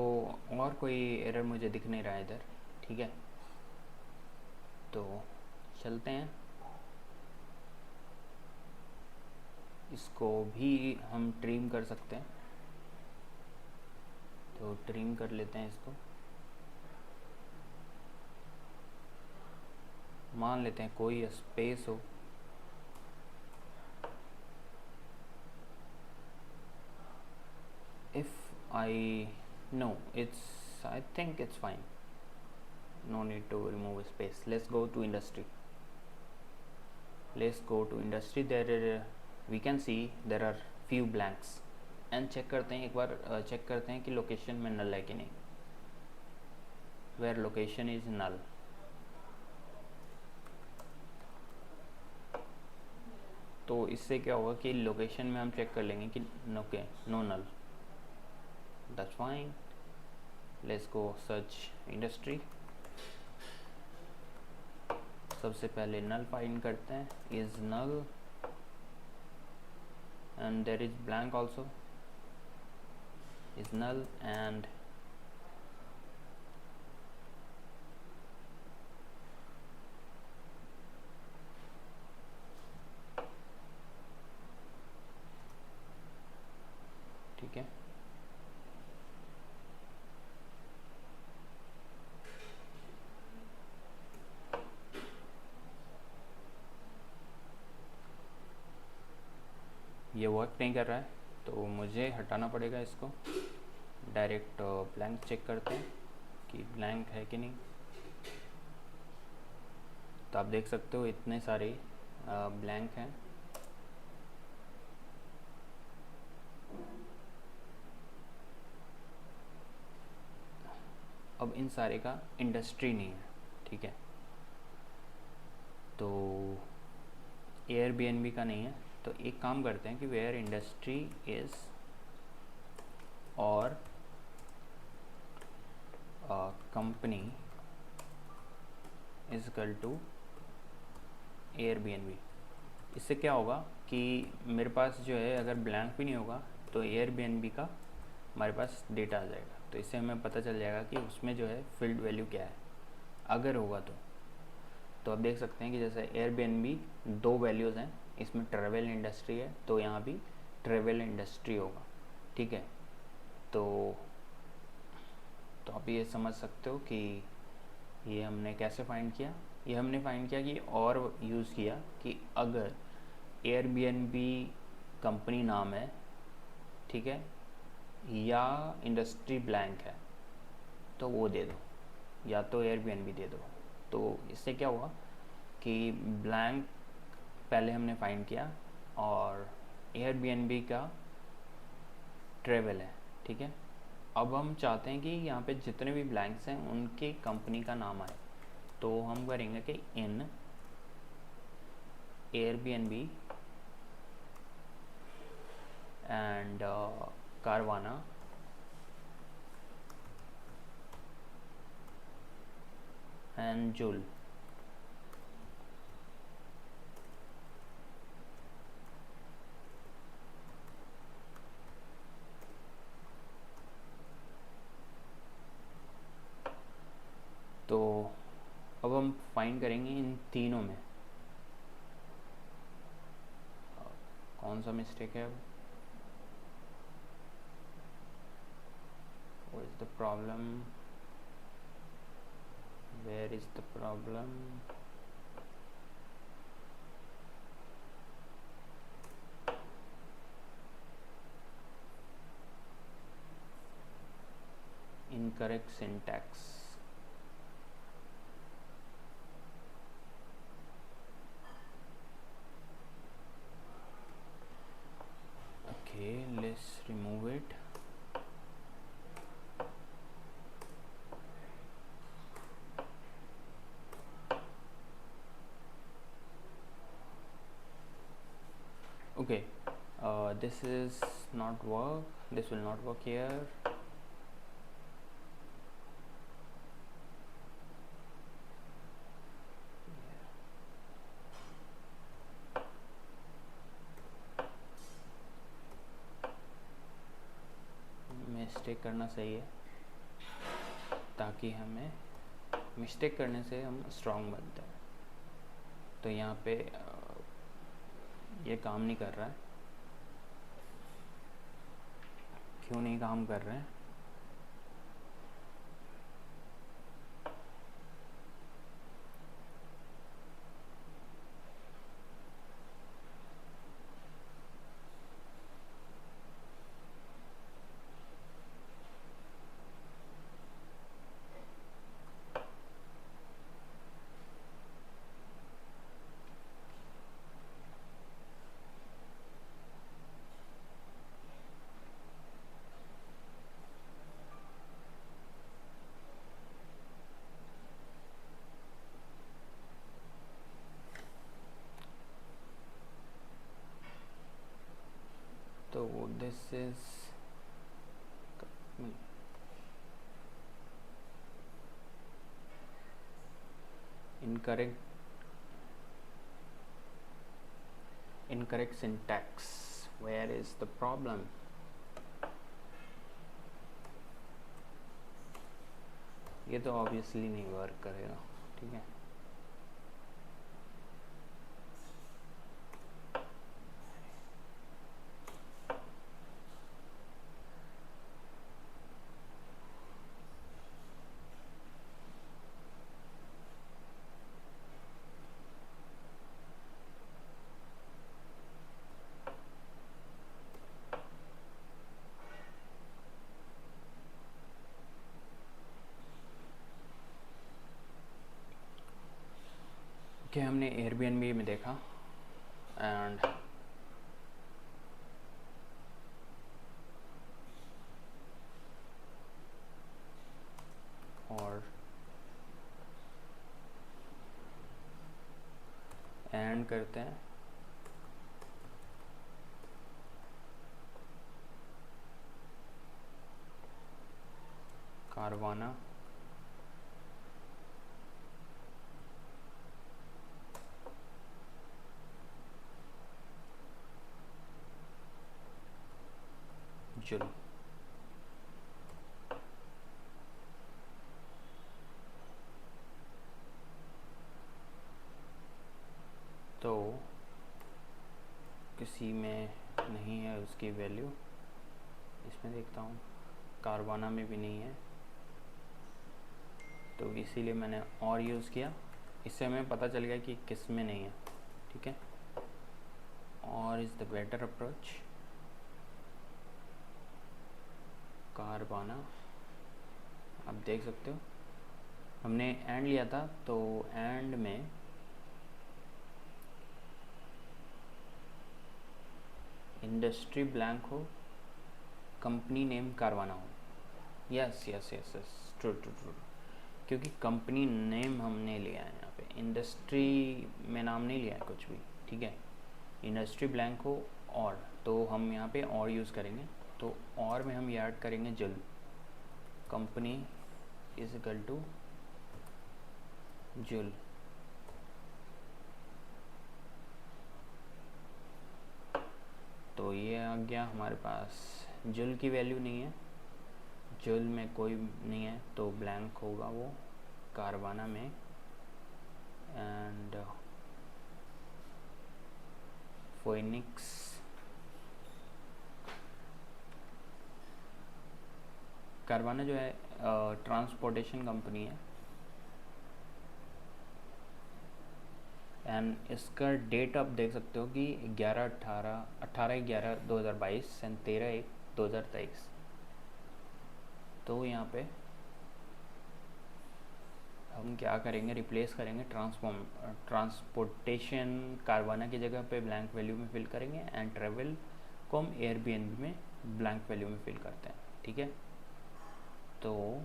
और कोई एरर मुझे दिख नहीं रहा है इधर, ठीक है. तो चलते हैं, इसको भी हम ट्रिम कर सकते हैं. तो ट्रिम कर लेते हैं इसको. मान लेते हैं कोई स्पेस हो. If I no, I think it's fine. No need to remove space. Let's go to industry. There we can see there are few blanks. And check करते हैं एक बार, चेक करते हैं कि लोकेशन में null है कि नहीं. Where location is null. तो इससे क्या होगा कि लोकेशन में हम चेक कर लेंगे कि no null. That's fine. Let's go search industry. सबसे पहले नल फाइंड करते हैं, is null and there is blank also, is null and ठीक है। ये वर्क नहीं कर रहा है तो मुझे हटाना पड़ेगा इसको। डायरेक्ट ब्लैंक चेक करते हैं कि ब्लैंक है कि नहीं। तो आप देख सकते हो इतने सारे ब्लैंक हैं। अब इन सारे का इंडस्ट्री नहीं है, ठीक है। तो एयरबीएनबी का नहीं है, तो एक काम करते हैं कि वेयर इंडस्ट्री इज और company is equal to Airbnb. इससे क्या होगा कि मेरे पास जो है अगर ब्लैंक भी नहीं होगा तो एयरबीएनबी का हमारे पास डेटा आ जाएगा। तो इससे हमें पता चल जाएगा कि उसमें जो है फील्ड वैल्यू क्या है अगर होगा तो आप देख सकते हैं कि जैसे एयरबीएनबी 2 वैल्यूज़ हैं, इसमें ट्रैवल इंडस्ट्री है तो यहाँ भी ट्रैवल इंडस्ट्री होगा, ठीक है। तो आप ये समझ सकते हो कि ये हमने कैसे फाइंड किया। ये हमने फाइंड किया कि और यूज़ किया कि अगर एयरबीएनबी कंपनी नाम है, ठीक है, या इंडस्ट्री ब्लैंक है तो वो दे दो, या तो एयरबीएनबी दे दो। तो इससे क्या हुआ कि ब्लैंक पहले हमने फाइंड किया और एयरबीएनबी का ट्रेवल है, ठीक है। अब हम चाहते हैं कि यहाँ पे जितने भी ब्लैंक्स हैं उनकी कंपनी का नाम आए, तो हम करेंगे कि इन एयरबीएनबी एंड कारवाना एंड जूल। तो अब हम फाइंड करेंगे इन तीनों में कौन सा मिस्टेक है। What is the problem? Where is the problem? Incorrect syntax. Okay, let's remove it. Okay, this is not work. This will not work here. Mistake करना सही है ताकि हमें मिस्टेक करने से हम स्ट्रांग बनते हैं। तो यहाँ पे ये काम नहीं कर रहा है। क्यों नहीं काम कर रहे हैं? तो this is incorrect incorrect syntax, where is the problem? ये तो ऑब्वियसली नहीं वर्क करेगा, ठीक है। कि हमने एयरबीएनबी में देखा एंड और एंड करते हैं कारवाना जुल। तो किसी में नहीं है उसकी वैल्यू, इसमें देखता हूँ कारवाना में भी नहीं है, तो इसीलिए मैंने और यूज़ किया। इससे हमें पता चल गया कि किस में नहीं है, ठीक है। और इज़ द बेटर अप्रोच कारवाना। आप देख सकते हो हमने एंड लिया था, तो एंड में इंडस्ट्री ब्लैंक हो, कंपनी नेम कारवाना हो। Yes yes yes yes, true true true, क्योंकि कंपनी नेम हमने लिया है यहाँ पे, इंडस्ट्री में नाम नहीं लिया है कुछ भी, ठीक है। इंडस्ट्री ब्लैंक हो और, तो हम यहाँ पे और यूज़ करेंगे, तो और में हम ये ऐड करेंगे जुल, कंपनी इज इक्वल टू जुल। तो ये आ गया हमारे पास, जुल की वैल्यू नहीं है, जुल में कोई नहीं है, तो ब्लैंक होगा वो कारवाना में। एंड फोइनिक्स कारवाना जो है ट्रांसपोर्टेशन कंपनी है, एंड इसका डेट आप देख सकते हो कि 18/11/2022 एंड 13/1/2023। तो यहाँ पे हम क्या करेंगे, रिप्लेस करेंगे ट्रांसपोर्टेशन कारवाना की जगह पे ब्लैंक वैल्यू में फिल करेंगे, एंड ट्रेवल को हम एयरबीएनबी में ब्लैंक वैल्यू में फिल करते हैं, ठीक है। तो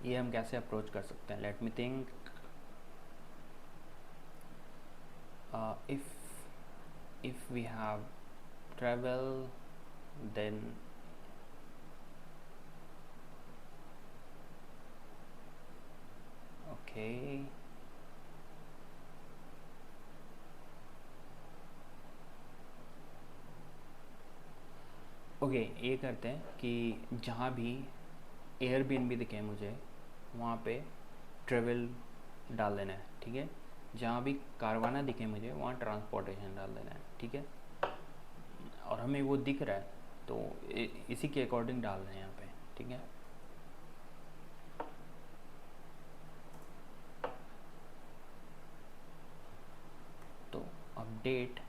ये हम कैसे अप्रोच कर सकते हैं, let me think. if we have travel, then okay, okay ये करते हैं कि जहाँ भी एयरबीएनबी दिखे मुझे वहाँ पे ट्रेवल डाल देना है, ठीक है। जहाँ भी कारवाना दिखे मुझे वहाँ ट्रांसपोर्टेशन डाल देना है, ठीक है। और हमें वो दिख रहा है, तो इसी के अकॉर्डिंग डाल रहे हैं यहाँ पे, ठीक है। तो update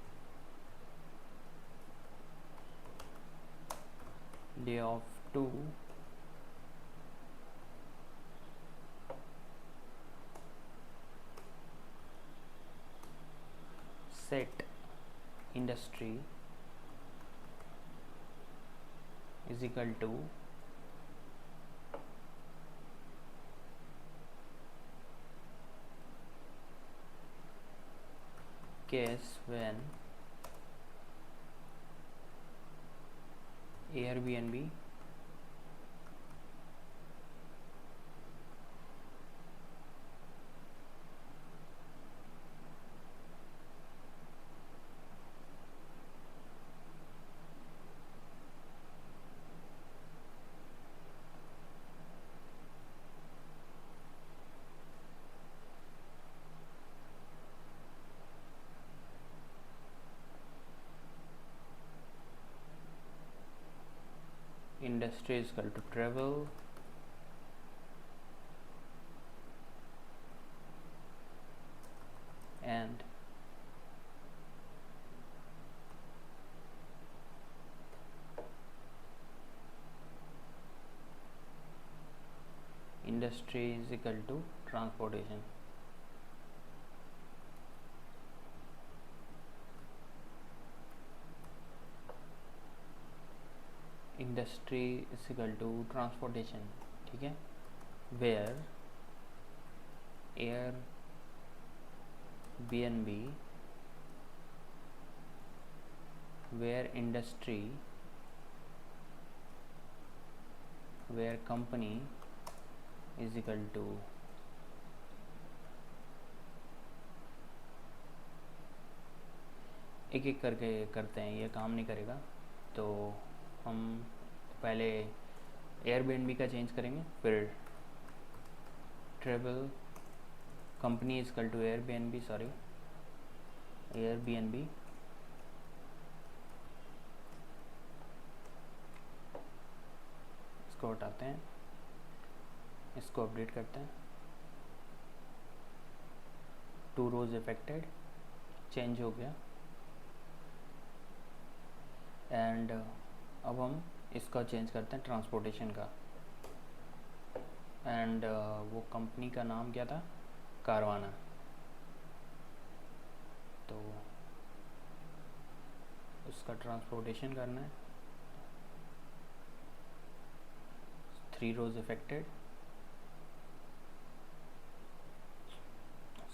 day of 2 set industry is equal to case when Airbnb industry is equal to travel, and industry is equal to transportation. Industry is equal to transportation, ठीक है, where air BNB, where industry, where company is equal to एक एक करके करते हैं, ये काम नहीं करेगा। तो हम पहले Airbnb का चेंज करेंगे, फिर travel company is equal to Airbnb, sorry Airbnb, इसको हटाते हैं, इसको अपडेट करते हैं। 2 रोज इफेक्टेड चेंज हो गया। एंड अब हम इसका चेंज करते हैं ट्रांसपोर्टेशन का। एंड वो कंपनी का नाम क्या था, कारवाना। तो उसका ट्रांसपोर्टेशन करना है। 3 rows affected,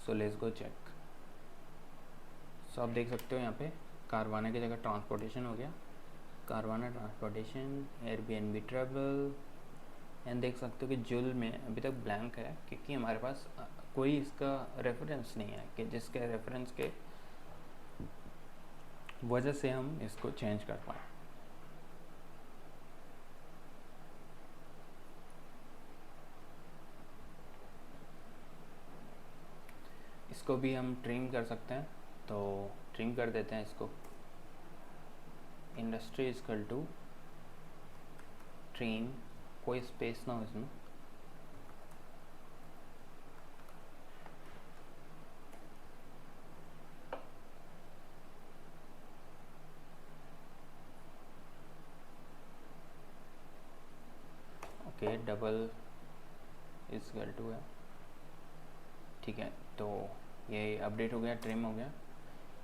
so let's go check. So आप देख सकते हो यहाँ पे कारवाना की जगह ट्रांसपोर्टेशन हो गया, कारवाना ट्रांसपोर्टेशन, Airbnb ट्रेवल। एंड देख सकते हो कि जुल में अभी तक ब्लैंक है क्योंकि हमारे पास कोई इसका रेफरेंस नहीं है कि जिसके रेफरेंस के वजह से हम इसको चेंज कर पाए। इसको भी हम ट्रिम कर सकते हैं, तो ट्रिम कर देते हैं इसको। Industry is equal to trim, कोई स्पेस ना हो इसमें, okay, double is equal to है, ठीक है। तो ये अपडेट हो गया, ट्रिम हो गया।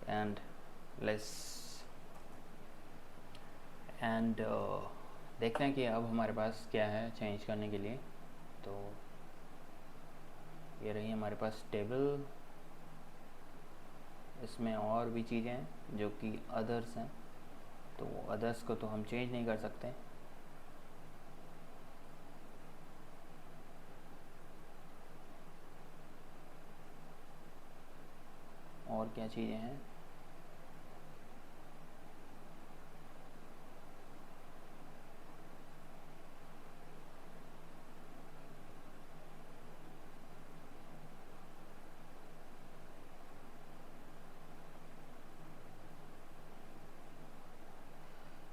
एंड देखते हैं कि अब हमारे पास क्या है चेंज करने के लिए। तो ये रही हमारे पास टेबल, इसमें और भी चीज़ें हैं जो कि अदर्स हैं, तो अदर्स को तो हम चेंज नहीं कर सकते। और क्या चीज़ें हैं,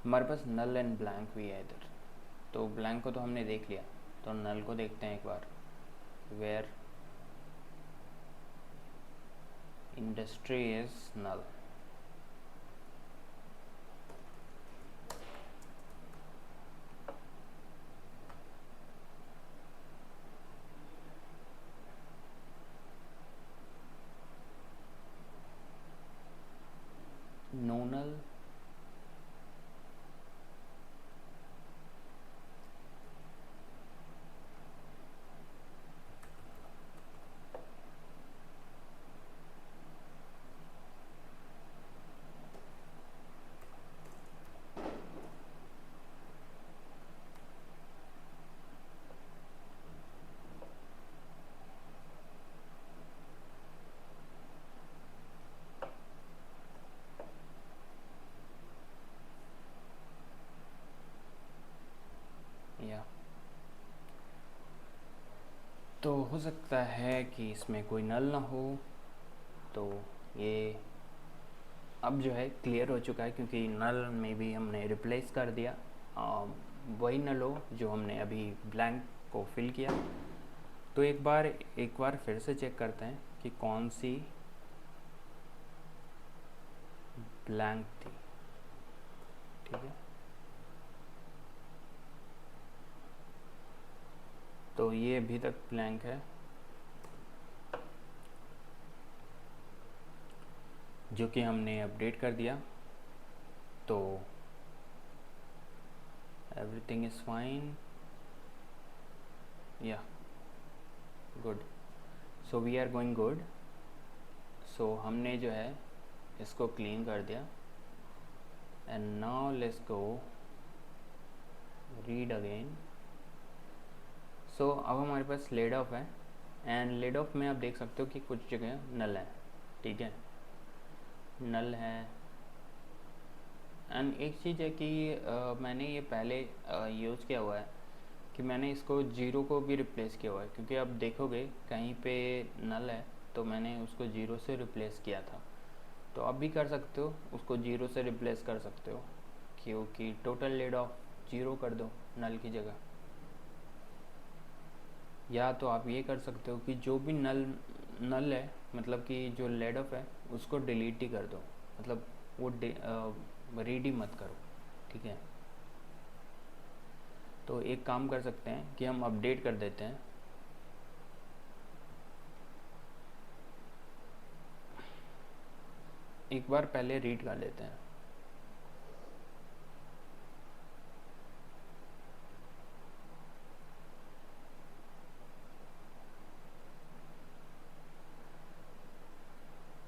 हमारे पास नल एंड ब्लैंक भी है इधर। तो ब्लैंक को तो हमने देख लिया, तो नल को देखते हैं एक बार। Where industry is null, no null, या तो हो सकता है कि इसमें कोई नल ना हो। तो ये अब जो है क्लियर हो चुका है क्योंकि नल में भी हमने रिप्लेस कर दिया वही नल हो जो हमने अभी ब्लैंक को फिल किया। तो एक बार फिर से चेक करते हैं कि कौन सी ब्लैंक थी। ठीक है, तो ये अभी तक ब्लैंक है, जो कि हमने अपडेट कर दिया। तो एवरीथिंग इज़ फाइन, या good, so we are going good. So हमने जो है इसको क्लीन कर दिया। And now let's go read again. So अब हमारे पास लेड ऑफ है, एंड लेड ऑफ में आप देख सकते हो कि कुछ जगह नल है। ठीक है, नल है। एंड एक चीज़ है कि मैंने ये पहले यूज़ किया हुआ है कि मैंने इसको जीरो को भी रिप्लेस किया हुआ है, क्योंकि आप देखोगे कहीं पे नल है तो मैंने उसको जीरो से रिप्लेस किया था। तो आप भी कर सकते हो, उसको जीरो से रिप्लेस कर सकते हो, क्योंकि टोटल लेड ऑफ जीरो कर दो नल की जगह। या तो आप ये कर सकते हो कि जो भी नल है, मतलब कि जो लेड ऑफ है उसको डिलीट ही कर दो, मतलब वो रीड ही मत करो। ठीक है, तो एक काम कर सकते हैं कि हम अपडेट कर देते हैं। एक बार पहले रीड कर लेते हैं।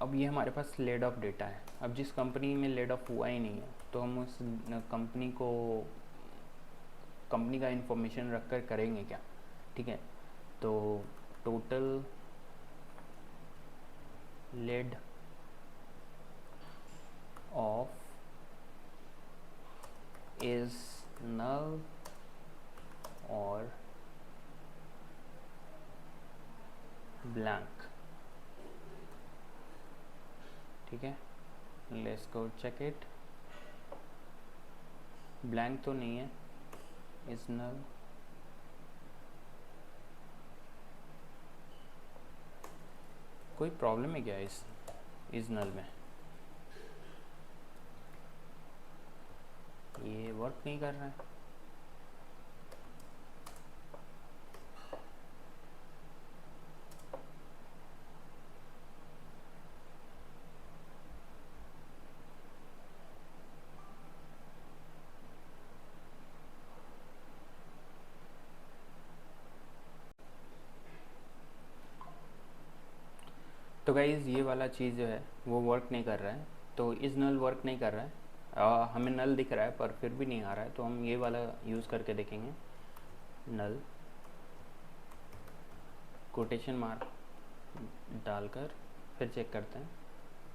अब ये हमारे पास लेड ऑफ डेटा है। अब जिस कंपनी में लेड ऑफ हुआ ही नहीं है तो हम उस कंपनी का इंफॉर्मेशन रख कर करेंगे क्या। ठीक है, तो total laid off is null और ब्लैंक। ठीक है, let's go check it. Blank तो नहीं है, इज नल। कोई प्रॉब्लम है क्या इस नल में? ये वर्क नहीं कर रहा है। तो गाइज़ ये वाला चीज़ जो है वो वर्क नहीं कर रहा है, तो इस नल वर्क नहीं कर रहा है। हमें नल दिख रहा है पर फिर भी नहीं आ रहा है, तो हम ये वाला यूज़ करके देखेंगे। नल कोटेशन मार्क डालकर फिर चेक करते हैं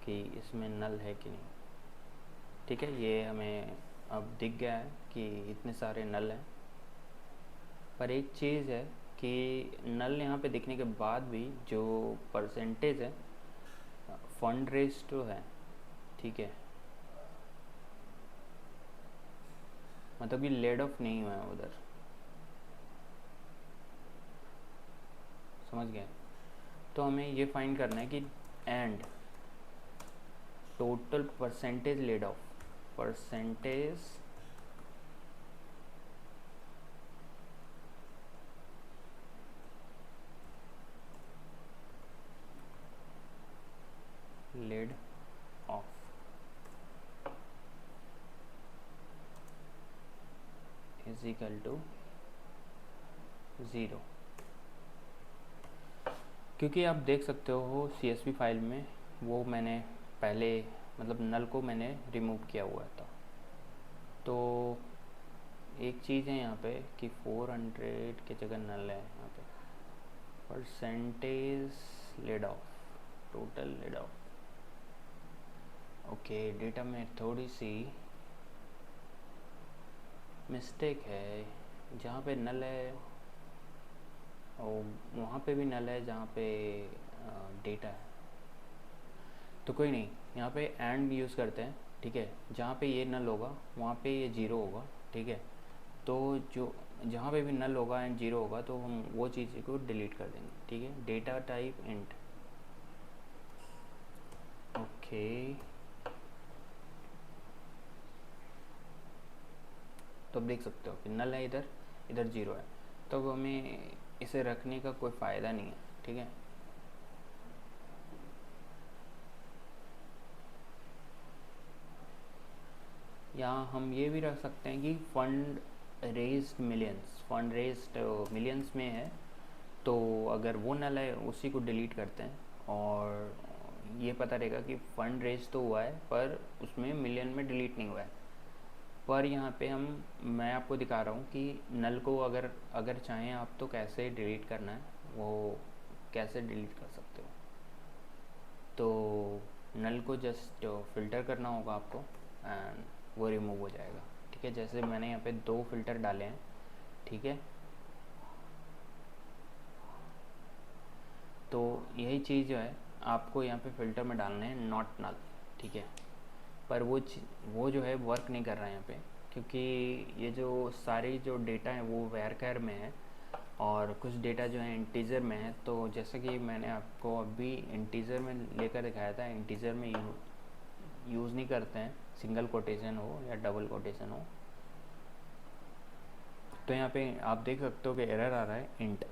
कि इसमें नल है कि नहीं। ठीक है, ये हमें अब दिख गया है कि इतने सारे नल हैं। पर एक चीज़ है कि नल यहाँ पे दिखने के बाद भी जो परसेंटेज है फंड रेज तो है। ठीक है, मतलब कि लेड ऑफ नहीं हुआ है उधर, समझ गए। तो हमें ये फाइंड करना है कि and total percentage laid off, percentage laid off is equal to 0। क्योंकि आप देख सकते हो CSV फाइल में वो मैंने पहले मतलब नल को मैंने रिमूव किया हुआ था। तो एक चीज़ है यहाँ पे कि 400 की जगह नल है यहाँ पे। Percentage laid of, total laid of. Okay, data में थोड़ी सी मिस्टेक है। जहाँ पे नल है और वहाँ पे भी नल है जहाँ पे डेटा है। तो कोई नहीं, यहाँ पे एंड यूज़ करते हैं। ठीक है, जहाँ पे ये नल होगा वहाँ पे ये 0 होगा। ठीक है, तो जो जहाँ पे भी नल होगा एंड जीरो होगा तो हम वो चीज़ को डिलीट कर देंगे, ठीक है। Data type int, okay. तो अब देख सकते हो कि नल है इधर, इधर जीरो है, तो अब हमें इसे रखने का कोई फ़ायदा नहीं है, ठीक है। यहाँ हम ये भी रख सकते हैं कि fund raised millions, fund raised millions में है, तो अगर वो नल है उसी को डिलीट करते हैं और ये पता रहेगा कि फ़ंड रेज तो हुआ है पर उसमें मिलियन में डिलीट नहीं हुआ है। पर यहाँ पे मैं आपको दिखा रहा हूँ कि नल को अगर अगर चाहें आप तो कैसे डिलीट करना है वो कैसे डिलीट कर सकते हो। तो नल को जस्ट फ़िल्टर करना होगा आपको एंड वो रिमूव हो जाएगा, ठीक है। जैसे मैंने यहाँ पे 2 फ़िल्टर डाले हैं, ठीक है। तो यही चीज़ जो है आपको यहाँ पे फ़िल्टर में डालना है नॉट नल, ठीक है। पर वो जो है वर्क नहीं कर रहा है यहाँ पे, क्योंकि ये जो सारी जो डेटा है वो varchar में है और कुछ डेटा जो है इंटीजर में है। तो जैसे कि मैंने आपको अभी इंटीजर में लेकर दिखाया था, इंटीजर में यूज़ नहीं करते हैं, सिंगल कोटेशन हो या डबल कोटेशन हो। तो यहाँ पे आप देख सकते हो कि एरर आ रहा है इंट,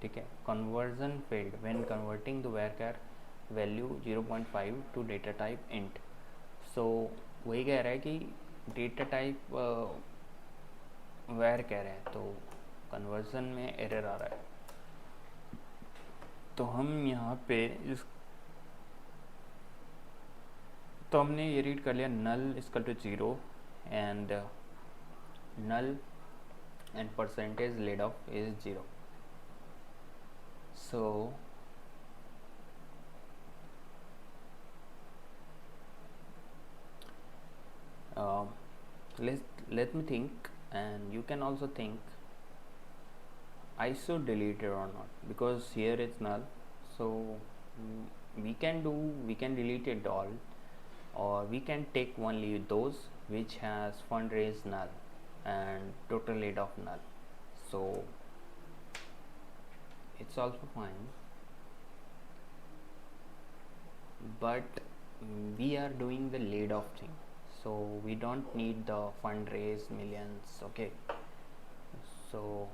ठीक है। Conversion failed when converting the varchar value 0.5 to data type int. So वही कह रहा है कि डेटा टाइप varchar है, तो कन्वर्जन में एरर आ रहा है। तो हम यहाँ पे तो हमने ये रीड कर लिया null equal to 0 and null and percentage laid off is 0. So let me think, and you can also think I should delete it or not, because here it's null. So we can delete it all, or we can take only those which has fundraise null and total laid off null. So it's also fine, but we are doing the laid off thing, so we don't need the fundraise millions, okay. So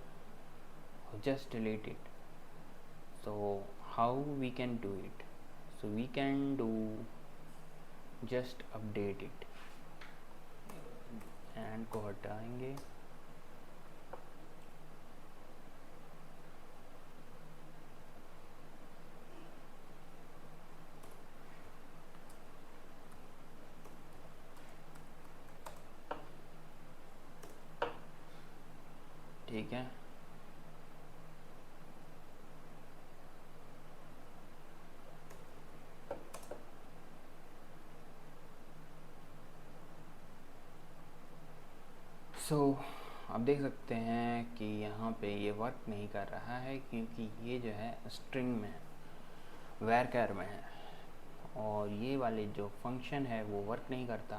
just delete it. So how we can do it? So we can do just update it and को हटाएंगे, ठीक है। सो आप देख सकते हैं कि यहाँ पे ये वर्क नहीं कर रहा है, क्योंकि ये जो है स्ट्रिंग में है, varchar में है, और ये वाले जो फंक्शन है वो वर्क नहीं करता।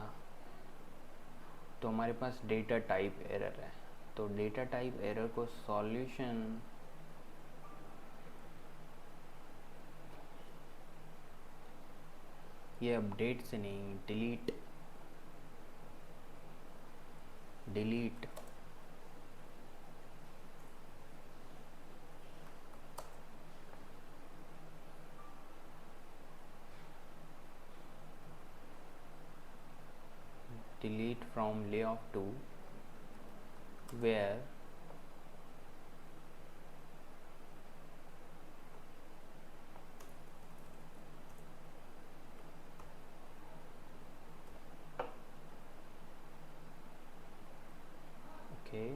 तो हमारे पास डेटा टाइप एरर है। तो डेटा टाइप एरर को सॉल्यूशन ये अपडेट से नहीं, delete from layoff to where okay,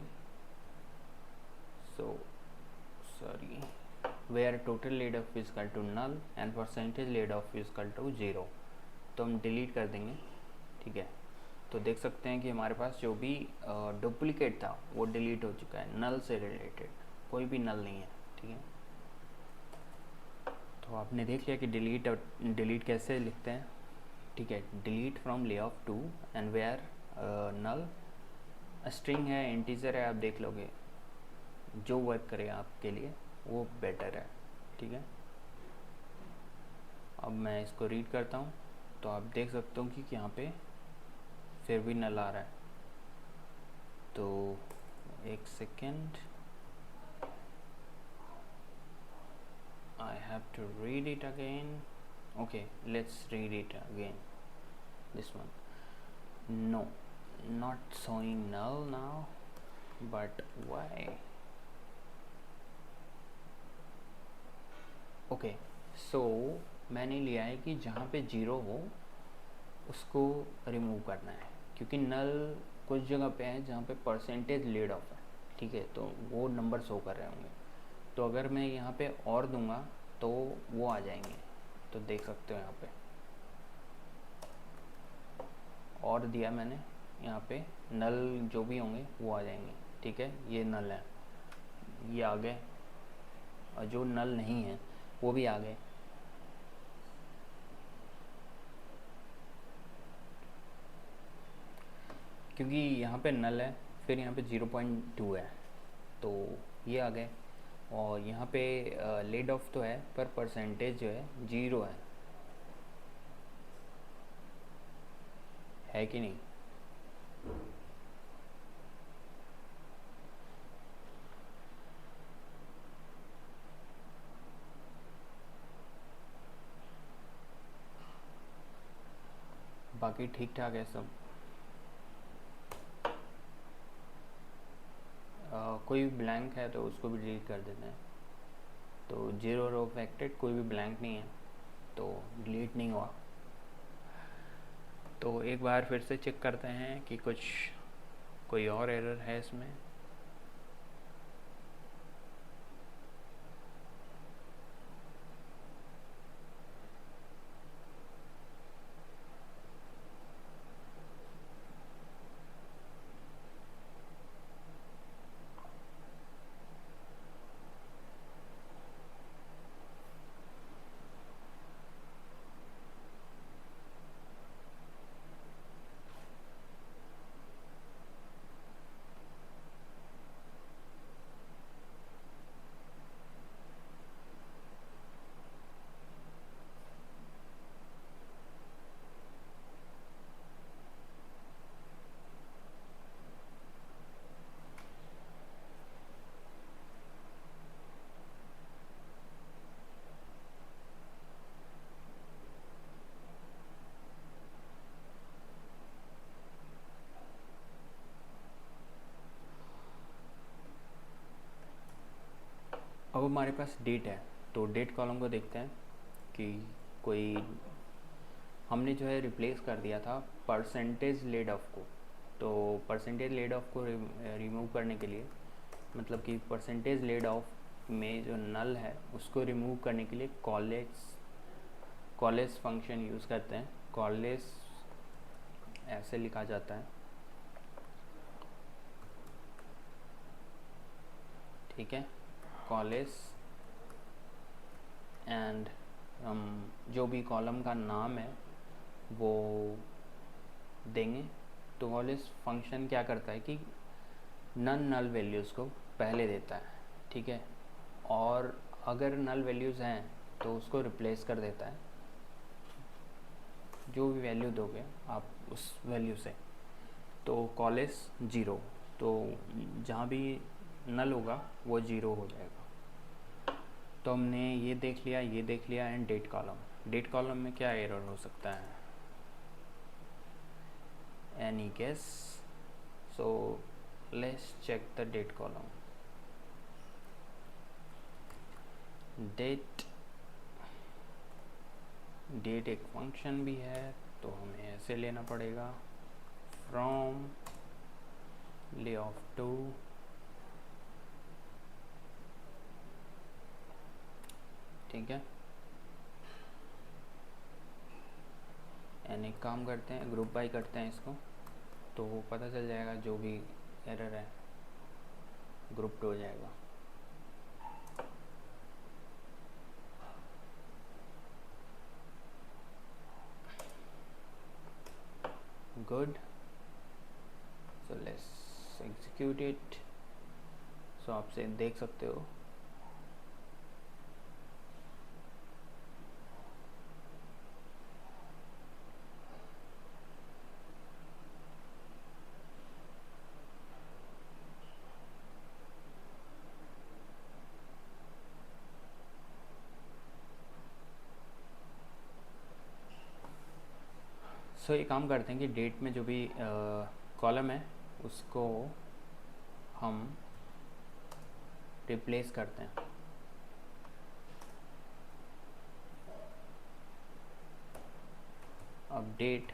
so sorry, where total laid off is equal to null and percentage laid off is equal to 0। तो हम delete कर देंगे, ठीक है। तो देख सकते हैं कि हमारे पास जो भी डुप्लीकेट था वो डिलीट हो चुका है, नल से रिलेटेड कोई भी नल नहीं है, ठीक है। तो आपने देख लिया कि डिलीट कैसे लिखते हैं, ठीक है। Delete from lay off two and where null string है, इंटीजर है, आप देख लोगे जो वर्क करे आपके लिए वो बेटर है। ठीक है, अब मैं इसको रीड करता हूँ तो आप देख सकते हो कि यहाँ पे फिर भी नल आ रहा है। तो एक second, I have to read it again. Okay, let's read it again, this one. No, not showing null now, but why? Okay, so मैंने लिया है कि जहाँ पे जीरो हो उसको रिमूव करना है, क्योंकि नल कुछ जगह पे है जहाँ पे परसेंटेज लेड ऑफ है। ठीक है, तो वो नंबर शो कर रहे होंगे। तो अगर मैं यहाँ पे और दूंगा तो वो आ जाएंगे। तो देख सकते हो यहाँ पे और दिया मैंने, यहाँ पे नल जो भी होंगे वो आ जाएंगे। ठीक है, ये नल है, ये आ गए, और जो नल नहीं है वो भी आ गए। क्योंकि यहाँ पे नल है, फिर यहाँ पे 0.2 है तो ये आ गए। और यहाँ पे लेड ऑफ तो है पर परसेंटेज जो है जीरो है कि नहीं। बाकी ठीक ठाक है सब। कोई ब्लैंक है तो उसको भी डिलीट कर देते हैं। तो जीरो रो अफेक्टेड, कोई भी ब्लैंक नहीं है तो डिलीट नहीं हुआ। तो एक बार फिर से चेक करते हैं कि कुछ कोई और एरर है इसमें। अब हमारे पास डेट है, तो डेट कॉलम को देखते हैं कि कोई हमने जो है रिप्लेस कर दिया था परसेंटेज लेड ऑफ को। तो परसेंटेज लेड ऑफ को रिमूव करने के लिए, मतलब कि परसेंटेज लेड ऑफ में जो नल है उसको रिमूव करने के लिए कॉलेज फंक्शन यूज़ करते हैं। कॉलेज ऐसे लिखा जाता है, ठीक है, कॉलेज एंड हम जो भी कॉलम का नाम है वो देंगे। तो कॉलेज फंक्शन क्या करता है कि नन नल वैल्यूज़ को पहले देता है, ठीक है, और अगर नल वैल्यूज़ हैं तो उसको रिप्लेस कर देता है, जो भी वैल्यू दोगे आप उस वैल्यू से। तो कॉलेज ज़ीरो, तो जहाँ भी नल होगा वो ज़ीरो हो जाएगा। तो हमने ये देख लिया, ये देख लिया। एंड डेट कॉलम में क्या एरर हो सकता है? Any guess? So let's check the date column. Date एक फंक्शन भी है तो हमें ऐसे लेना पड़ेगा, फ्रॉम ले ऑफ टू, ठीक है। एंड एक काम करते हैं, ग्रुप बाय करते हैं इसको, तो पता चल जाएगा जो भी एरर है ग्रुप्ड हो जाएगा। Good, so let's execute it. So आप से देख सकते हो सो ये काम करते हैं कि डेट में जो भी कॉलम है उसको हम रिप्लेस करते हैं। अपडेट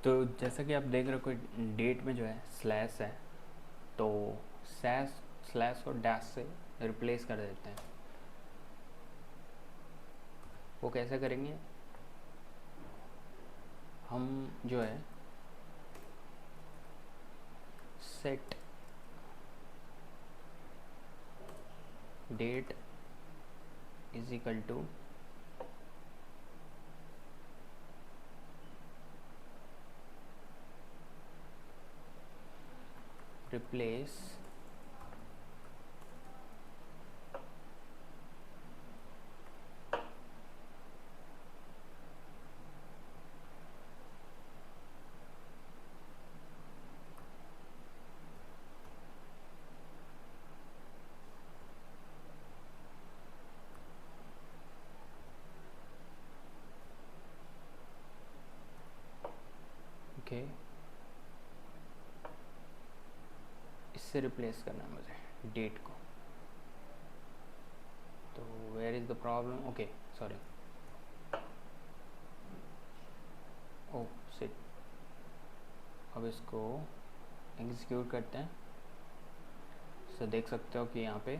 तो जैसा कि आप देख रहे हो डेट में जो है स्लैश है, तो स्लैश को डैश से रिप्लेस कर देते हैं। वो कैसे करेंगे, हम जो है set date is equal to replace okay, इससे रिप्लेस करना है मुझे डेट को। तो where is the problem, okay sorry, oh shit. अब इसको एग्जीक्यूट करते हैं। सो देख सकते हो कि यहाँ पे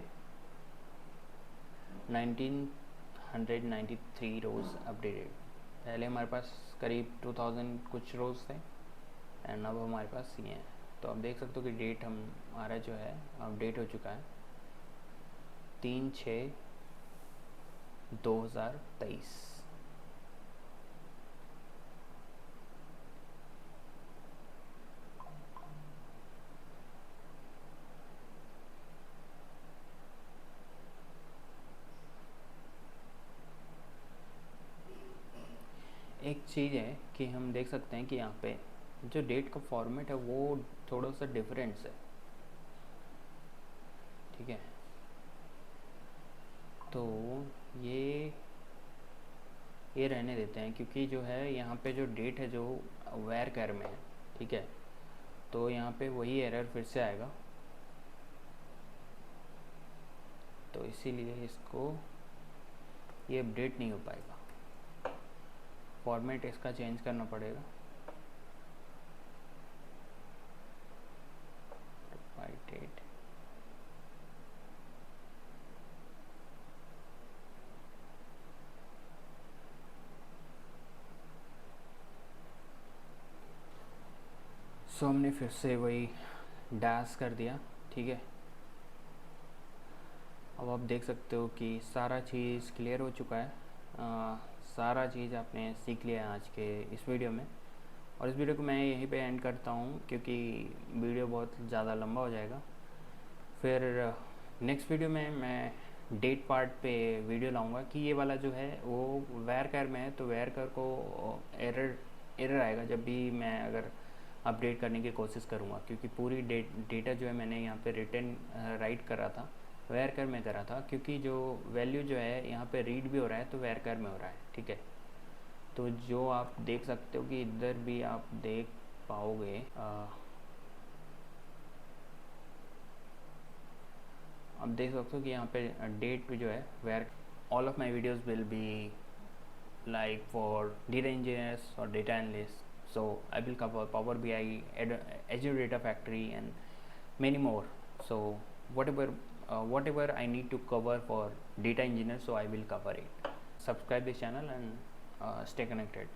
1993 रोज़ अपडेटेड। पहले हमारे पास करीब 2000 कुछ रोज़ थे एंड अब हमारे पास ये हैं। तो आप देख सकते हो कि डेट हमारा जो है अपडेट हो चुका है 3/6/2023। एक चीज़ है कि हम देख सकते हैं कि यहाँ पे जो डेट का फॉर्मेट है वो थोड़ा सा डिफरेंस है, ठीक है। तो ये रहने देते हैं क्योंकि जो है यहाँ पे जो डेट है जो वेर कैर में है, ठीक है। तो यहाँ पे वही एरर फिर से आएगा, तो इसीलिए इसको ये अपडेट नहीं हो पाएगा। फॉर्मेट इसका चेंज करना पड़ेगा। डेट सो हमने फिर से वही डैश कर दिया, ठीक है। अब आप देख सकते हो कि सारा चीज़ क्लियर हो चुका है। सारा चीज़ आपने सीख लिया है आज के इस वीडियो में, और इस वीडियो को मैं यहीं पे एंड करता हूँ क्योंकि वीडियो बहुत ज़्यादा लंबा हो जाएगा। फिर नेक्स्ट वीडियो में मैं डेट पार्ट पे वीडियो लाऊंगा कि ये वाला जो है वो वेर कर में है, तो वेर कर को एरर आएगा जब भी मैं अगर अपडेट करने की कोशिश करूँगा, क्योंकि पूरी डेटा जो है मैंने यहाँ पे रिटर्न राइट करा था, वेर कर में करा था, क्योंकि जो वैल्यू जो है यहाँ पे रीड भी हो रहा है तो वेर कर में हो रहा है, ठीक है। तो जो आप देख सकते हो कि इधर भी आप देख पाओगे अब देख सकते हो कि यहाँ पे डेट जो है where all of my videos will be like for data engineers or data analysts. So I will cover Power BI, Azure Data Factory, and many more. So whatever I need to cover for data engineers, so I will cover it. Subscribe this channel and stay connected.